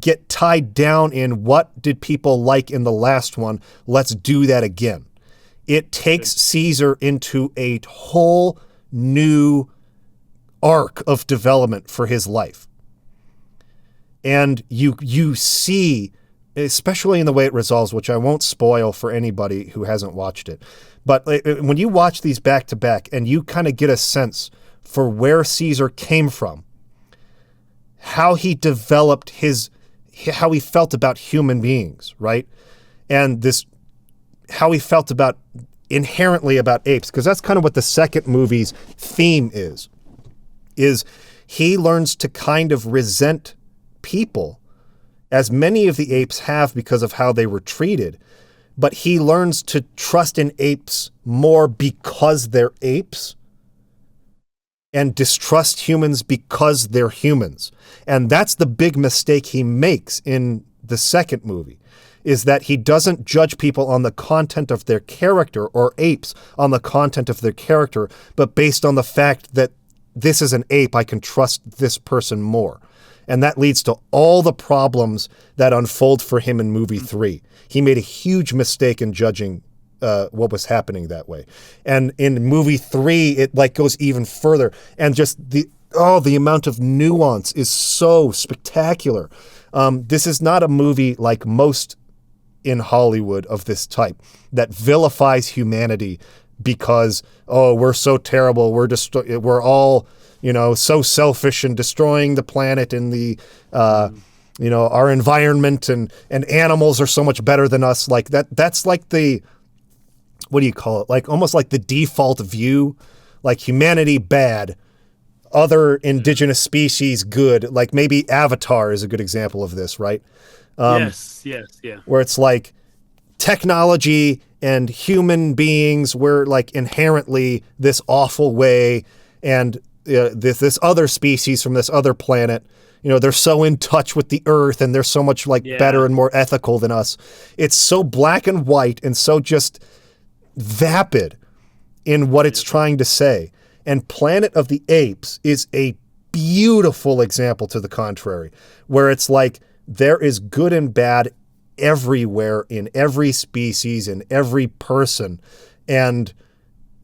get tied down in what did people like in the last one. Let's do that again. it takes Caesar into a whole new arc of development for his life. And you see, especially in the way it resolves, which I won't spoil for anybody who hasn't watched it, but when you watch these back to back and you kind of get a sense for where Caesar came from, how he developed how he felt about human beings, right? And how he felt inherently about apes, because that's kind of what the second movie's theme is he learns to kind of resent people, as many of the apes have because of how they were treated, but he learns to trust in apes more because they're apes and distrust humans because they're humans. And that's the big mistake he makes in the second movie, is that he doesn't judge people on the content of their character, or apes on the content of their character, but based on the fact that this is an ape, I can trust this person more. And that leads to all the problems that unfold for him in movie 3. He made a huge mistake in judging what was happening that way. And in movie 3, it like goes even further. And just the amount of nuance is so spectacular. This is not a movie like most in Hollywood of this type that vilifies humanity because, we're so terrible. We're all, so selfish and destroying the planet and the, our environment and animals are so much better than us. Like that's like the, what do you call it? Like almost like the default view, like humanity bad, other indigenous species good. Like maybe Avatar is a good example of this, right? Yes, yeah. Where it's like technology and human beings were like inherently this awful way, and this other species from this other planet, they're so in touch with the earth and they're so much better and more ethical than us. It's so black and white and so just vapid in what it's trying to say. And Planet of the Apes is a beautiful example to the contrary, where it's like there is good and bad everywhere in every species, in every person. And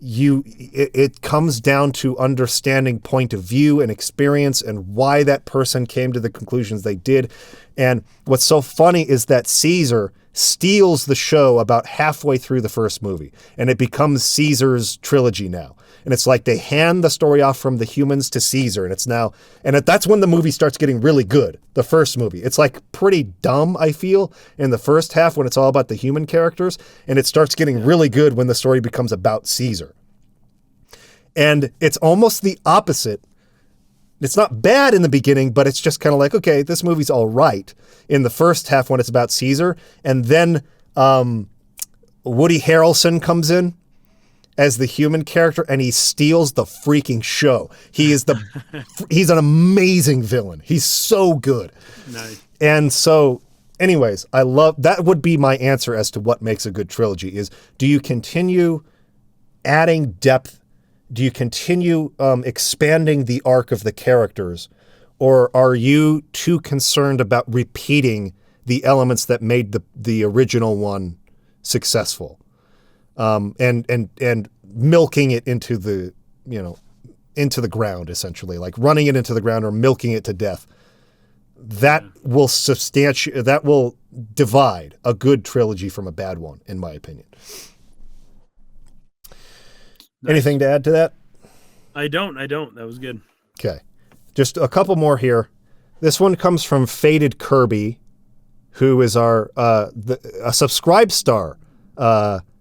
it comes down to understanding point of view and experience and why that person came to the conclusions they did. And what's so funny is that Caesar steals the show about halfway through the first movie, and it becomes Caesar's trilogy now. And it's like they hand the story off from the humans to Caesar, and that's when the movie starts getting really good, the first movie. It's like pretty dumb, I feel, in the first half when it's all about the human characters, and it starts getting really good when the story becomes about Caesar. And it's almost the opposite. It's not bad in the beginning, but it's just kind of like, okay, this movie's all right in the first half when it's about Caesar. And then Woody Harrelson comes in as the human character, and he steals the freaking show. He's an amazing villain. He's so good. Nice. And so, anyways, that would be my answer as to what makes a good trilogy is, do you continue adding depth? Do you continue expanding the arc of the characters? Or are you too concerned about repeating the elements that made the original one successful? And milking it into the ground, essentially, like running it into the ground or milking it to death. That will divide a good trilogy from a bad one, in my opinion. Nice. Anything to add to that? I don't. That was good. Okay. Just a couple more here. This one comes from Faded Kirby, who is a Subscribe Star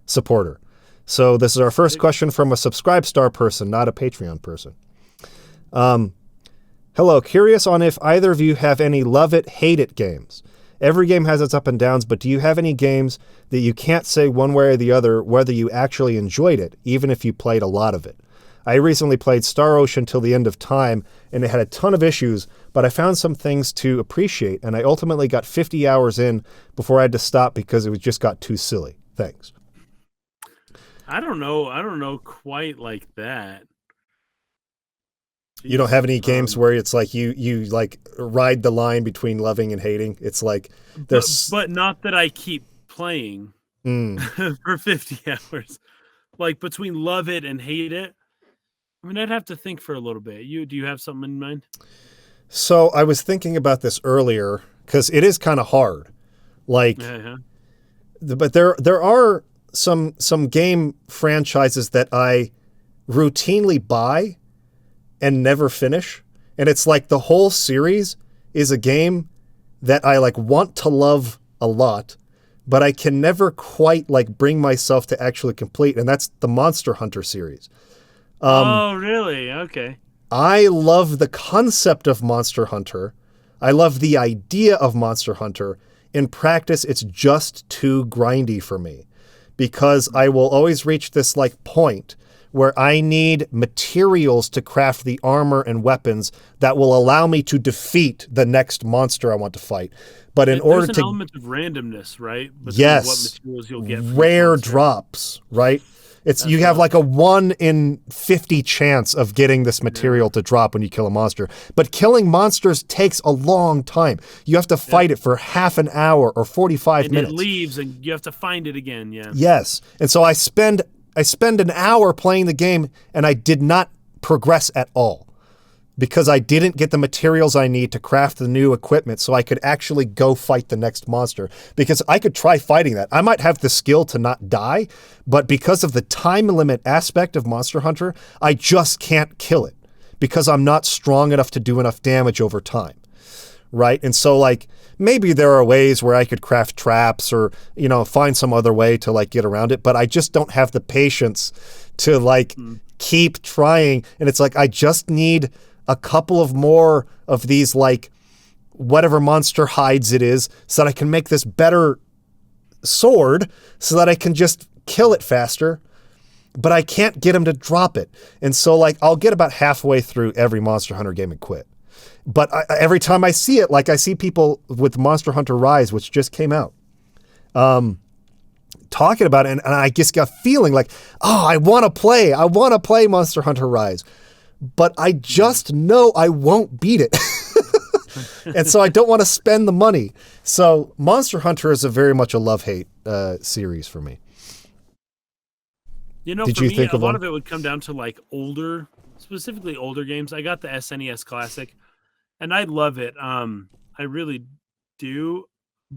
supporter. So this is our first question from a Subscribe Star person, not a Patreon person. Hello, curious on if either of you have any love it, hate it games. Every game has its up and downs, but do you have any games that you can't say one way or the other whether you actually enjoyed it, even if you played a lot of it? I recently played Star Ocean till the end of time, and it had a ton of issues, but I found some things to appreciate, and I ultimately got 50 hours in before I had to stop because it just got too silly. Thanks. I don't know quite like that. You don't have any games where it's like you like ride the line between loving and hating? It's like there's but not that I keep playing for 50 hours. like between love it and hate it. I mean, I'd have to think for a little bit. Do you have something in mind? So I was thinking about this earlier because it is kind of hard. Like, Uh-huh. but there are some game franchises that I routinely buy and never finish, and it's like the whole series is a game that I like want to love a lot, but I can never quite like bring myself to actually complete, and that's the Monster Hunter series. Oh, really? Okay. I love the concept of Monster Hunter. I love the idea of Monster Hunter. In practice, it's just too grindy for me because I will always reach this like point where I need materials to craft the armor and weapons that will allow me to defeat the next monster I want to fight. But in order There's an to element of randomness, right? Between what yes, materials you'll get from each rare monster. drops, right? It's That's you have rough. like a 1 in 50 chance of getting this material to drop when you kill a monster. But killing monsters takes a long time. You have to fight it for half an hour or 45 And minutes. it leaves, and you have to find it again. Yeah. Yes. And so I spend an hour playing the game and I did not progress at all because I didn't get the materials I need to craft the new equipment so I could actually go fight the next monster. Because I could try fighting that. I might have the skill to not die, but because of the time limit aspect of Monster Hunter, I just can't kill it because I'm not strong enough to do enough damage over time. Right? And so like maybe there are ways where I could craft traps or, you know, find some other way to like get around it, but I just don't have the patience to like keep trying. And it's like I just need a couple of more of these like whatever monster hides it is so that I can make this better sword so that I can just kill it faster. But I can't get him to drop it. And so like I'll get about halfway through every Monster Hunter game and quit. But every time I see it, like I see people with Monster Hunter Rise, which just came out, talking about it, and I just got feeling like, oh, I want to play Monster Hunter Rise. But I just know I won't beat it. And so I don't want to spend the money. So Monster Hunter is very much a love-hate series for me. You know, Did for you me, think a of lot one? of it would come down to like specifically older games. I got the SNES Classic, and I love it. I really do,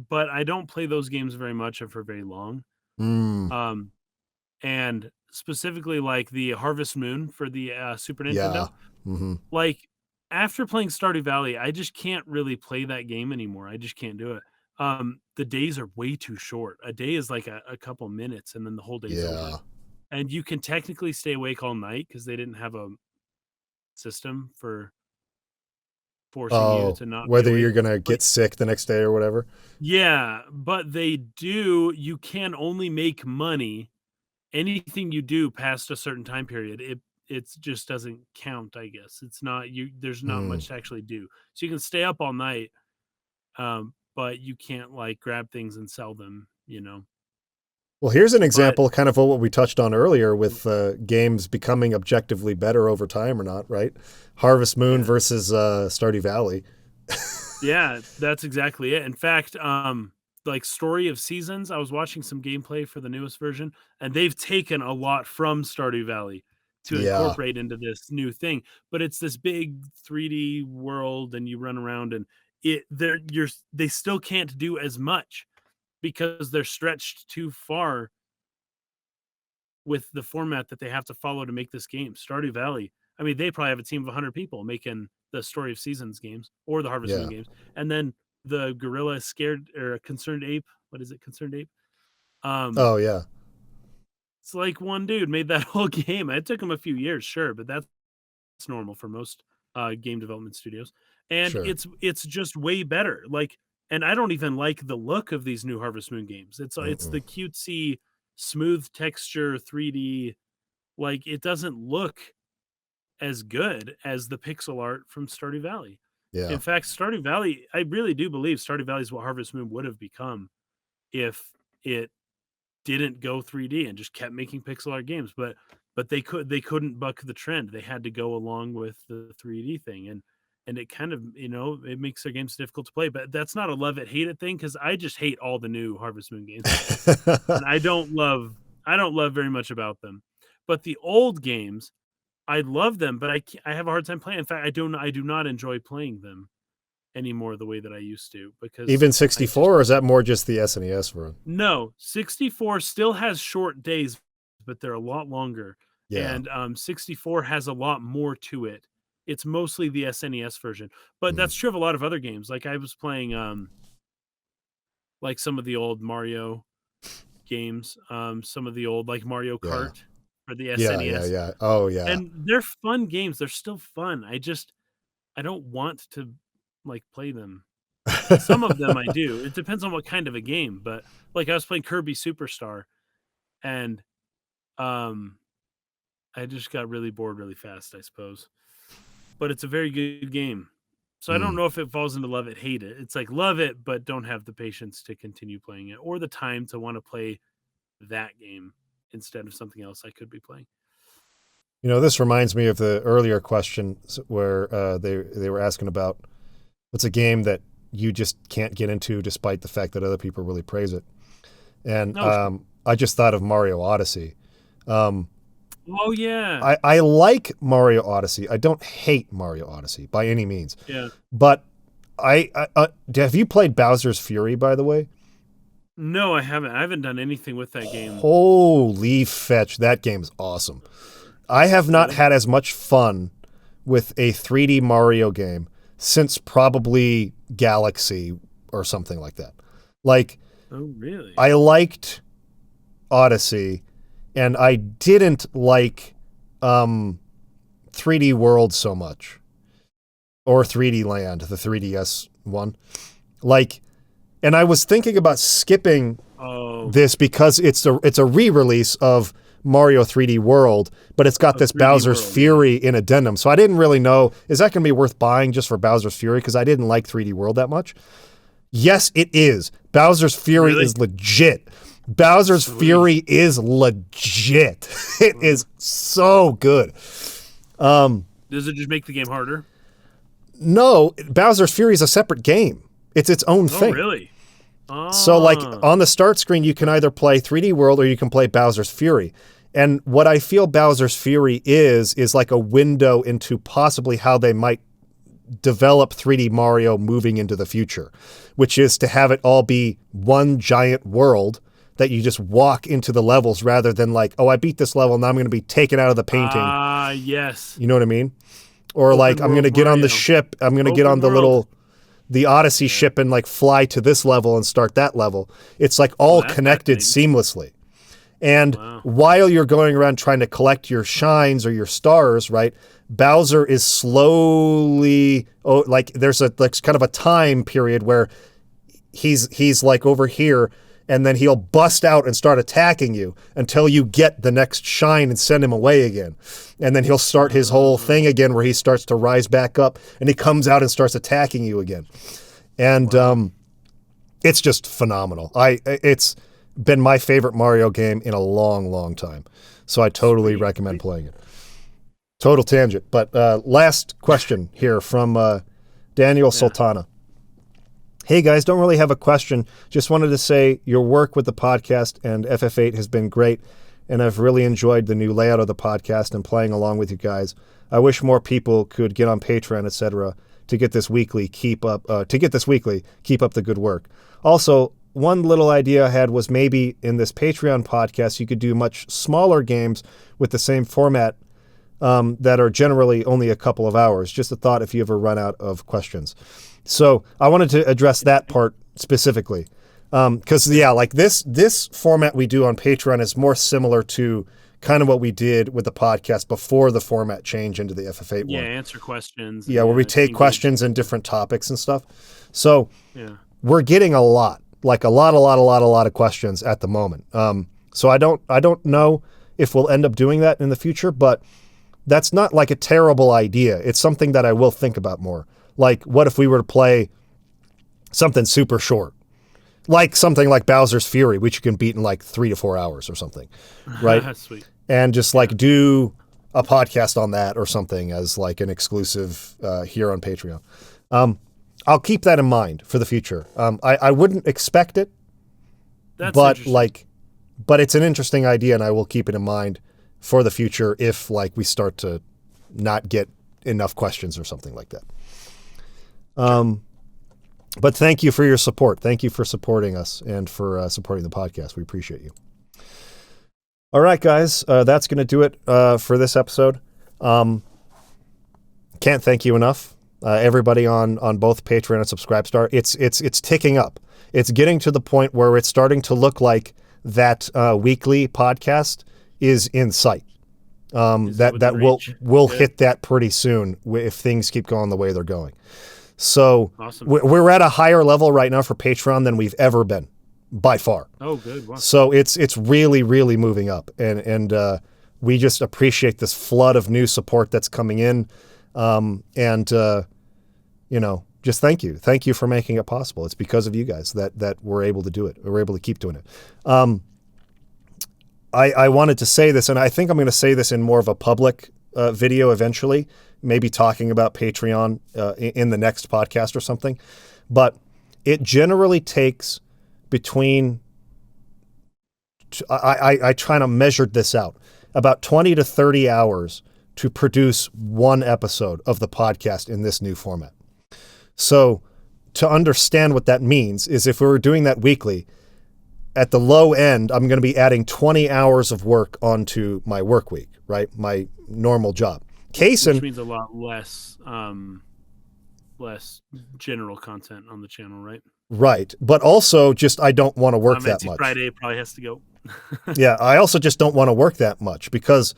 but I don't play those games very much or for very long. Mm, Um, and specifically like the Harvest Moon for the Super yeah. Nintendo. Mm-hmm. Like after playing Stardew Valley, I just can't really play that game anymore. I just can't do it. The days are way too short. A day is like a couple minutes, and then the whole day's over. Yeah. And you can technically stay awake all night because they didn't have a system for forcing you Oh, to not be whether awake. you're going to Like, get sick the next day or whatever. yeah, but they do. You can only make money. Anything you do past a certain time period, it just doesn't count. I guess it's not you. There's not Mm. much to actually do. So you can stay up all night, but you can't like grab things and sell them. You know. Well, here's an But example kind of what we touched on earlier with games becoming objectively better over time or not, right? Harvest Moon yeah, versus Stardew Valley. yeah, that's exactly it. In fact, like Story of Seasons, I was watching some gameplay for the newest version, and they've taken a lot from Stardew Valley to Yeah. incorporate into this new thing. But it's this big 3D world, and you run around, and they still can't do as much because they're stretched too far with the format that they have to follow to make this game. Stardew Valley, I mean, they probably have a team of 100 people making the Story of Seasons games or the Harvest Moon Yeah. games. And then the Gorilla Scared or Concerned Ape, what is it? Concerned Ape. Um, Oh, yeah. it's like one dude made that whole game. It took him a few years, sure, but that's normal for most game development studios. And Sure. it's just way better. Like, and I don't even like the look of these new Harvest Moon games. It's Mm-mm. the cutesy, smooth texture, 3D. Like, it doesn't look as good as the pixel art from Stardew Valley. Yeah. In fact, Stardew Valley, I really do believe Stardew Valley is what Harvest Moon would have become if it didn't go 3D and just kept making pixel art games. But they couldn't buck the trend. They had to go along with the 3D thing, and it kind of, it makes their games difficult to play. But that's not a love it hate it thing, because I just hate all the new Harvest Moon games, and I don't love very much about them. But the old games, I love them, but I have a hard time playing. In fact, I do not enjoy playing them anymore the way that I used to, because Even 64, or is that more just the SNES version? No, 64 still has short days, but they're a lot longer. Yeah. And 64 has a lot more to it. It's mostly the SNES version, but that's true of a lot of other games. Like I was playing like some of the old Mario games, some of the old like Mario Kart for the SNES. Yeah. Oh, yeah. And they're fun games. They're still fun. I don't want to like play them. Some of them I do. It depends on what kind of a game, but like I was playing Kirby Superstar, and I just got really bored really fast, I suppose. But it's a very good game. So I don't know if it falls into love it, hate it. It's like love it, but don't have the patience to continue playing it, or the time to want to play that game instead of something else I could be playing. You know, this reminds me of the earlier question where they were asking about what's a game that you just can't get into despite the fact that other people really praise it. And I just thought of Mario Odyssey. Oh, yeah. I like Mario Odyssey. I don't hate Mario Odyssey by any means. Yeah. But have you played Bowser's Fury, by the way? No, I haven't. I haven't done anything with that game. Holy fetch. That game is awesome. I have not had as much fun with a 3D Mario game since probably Galaxy or something like that. Like, oh, really? I liked Odyssey, and I didn't like 3D World so much, or 3D Land, the 3DS one. Like, and I was thinking about skipping this because it's a re-release of Mario 3D World, but it's got this Bowser's Fury in addendum. So I didn't really know, is that going to be worth buying just for Bowser's Fury? Because I didn't like 3D World that much. Yes, it is. Bowser's Fury is legit. Bowser's Fury is legit. It is so good. Does it just make the game harder? No, Bowser's Fury is a separate game. It's its own thing. Oh, really? So, like, on the start screen, you can either play 3D World or you can play Bowser's Fury. And what I feel Bowser's Fury is like a window into possibly how they might develop 3D Mario moving into the future, which is to have it all be one giant world that you just walk into the levels rather than like, oh, I beat this level, now I'm going to be taken out of the painting. Yes. You know what I mean? Or like, I'm going to get on the ship, I'm going to get on the Odyssey ship and like fly to this level and start that level. It's like all connected seamlessly. And while you're going around trying to collect your shines or your stars, right, Bowser is slowly, like there's kind of a time period where he's like over here, and then he'll bust out and start attacking you until you get the next shine and send him away again. And then he'll start his whole thing again where he starts to rise back up and he comes out and starts attacking you again. And it's just phenomenal. It's been my favorite Mario game in a long, long time. So I totally recommend playing it. Total tangent. But last question here from Daniel Sultana. Hey guys, don't really have a question. Just wanted to say your work with the podcast and FF8 has been great, and I've really enjoyed the new layout of the podcast and playing along with you guys. I wish more people could get on Patreon, etc. to get this weekly. Keep up the good work. Also, one little idea I had was maybe in this Patreon podcast you could do much smaller games with the same format that are generally only a couple of hours. Just a thought if you ever run out of questions. So I wanted to address that part specifically. Because, like this format we do on Patreon is more similar to kind of what we did with the podcast before the format change into the FF8 one. Yeah, answer questions. Yeah, where we take questions and different topics and stuff. So we're getting a lot of questions at the moment. So I don't know if we'll end up doing that in the future, but that's not like a terrible idea. It's something that I will think about more. Like, what if we were to play something super short? Like something like Bowser's Fury, which you can beat in like 3 to 4 hours or something, right? Sweet. And just like do a podcast on that or something as like an exclusive here on Patreon. I'll keep that in mind for the future. I wouldn't expect it, but it's an interesting idea, and I will keep it in mind for the future if like we start to not get enough questions or something like that. But thank you for your support. Thank you for supporting us and for supporting the podcast. We appreciate you. All right, guys, that's going to do it for this episode. Can't thank you enough. Everybody on both Patreon and Subscribestar. It's ticking up. It's getting to the point where it's starting to look like that weekly podcast is in sight. That we'll hit that pretty soon if things keep going the way they're going. So awesome. We're at a higher level right now for Patreon than we've ever been, by far. Oh, good. Wow. So it's really, really moving up, and we just appreciate this flood of new support that's coming in, just thank you for making it possible. It's because of you guys that we're able to do it. We're able to keep doing it. I wanted to say this, and I think I'm going to say this in more of a public video eventually, maybe talking about Patreon in the next podcast or something. But it generally takes between, I try to measure this out, about 20 to 30 hours to produce one episode of the podcast in this new format. So to understand what that means is if we were doing that weekly, at the low end, I'm going to be adding 20 hours of work onto my work week, right? My normal job. Which means a lot less general content on the channel, right? Right. But also just I don't want to work that much. Friday probably has to go. Yeah, I also just don't want to work that much because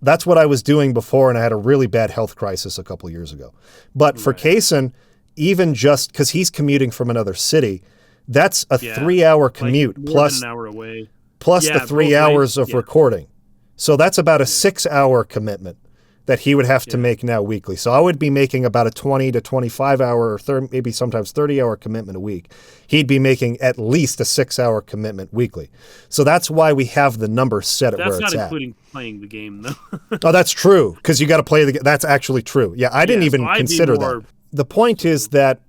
that's what I was doing before, and I had a really bad health crisis a couple of years ago. But for Kaysen, even just because he's commuting from another city, that's a 3-hour commute like plus an hour away. Plus the 3 hours of recording. So that's about a 6-hour commitment that he would have to make now weekly. So I would be making about a 20 to 25 hour or maybe sometimes 30-hour commitment a week. He'd be making at least a 6-hour commitment weekly. So that's why we have the number set at where it's at. That's not including playing the game, though. Oh, that's true, because you got to play the game. That's actually true. Yeah, I didn't even consider that. The point is that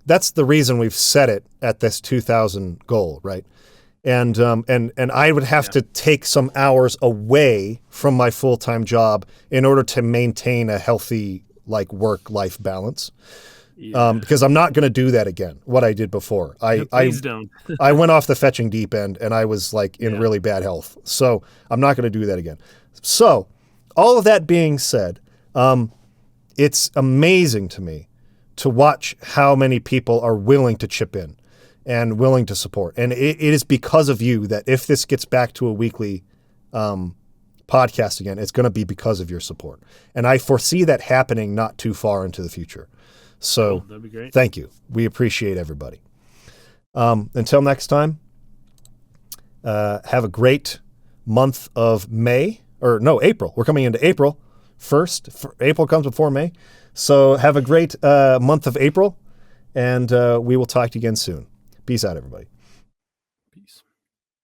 that's the reason we've set it at this 2,000 goal, right? And I would have to take some hours away from my full-time job in order to maintain a healthy work-life balance. Because I'm not going to do that again, what I did before. Please don't. I went off the fetching deep end and I was in really bad health. So I'm not going to do that again. So all of that being said, it's amazing to me to watch how many people are willing to chip in and willing to support. And it is because of you that if this gets back to a weekly podcast again, it's going to be because of your support. And I foresee that happening not too far into the future. So that'd be great. Thank you. We appreciate everybody. Until next time, have a great month of April. We're coming into April 1st. April comes before May. So have a great month of April, and we will talk to you again soon. Peace out, everybody. Peace.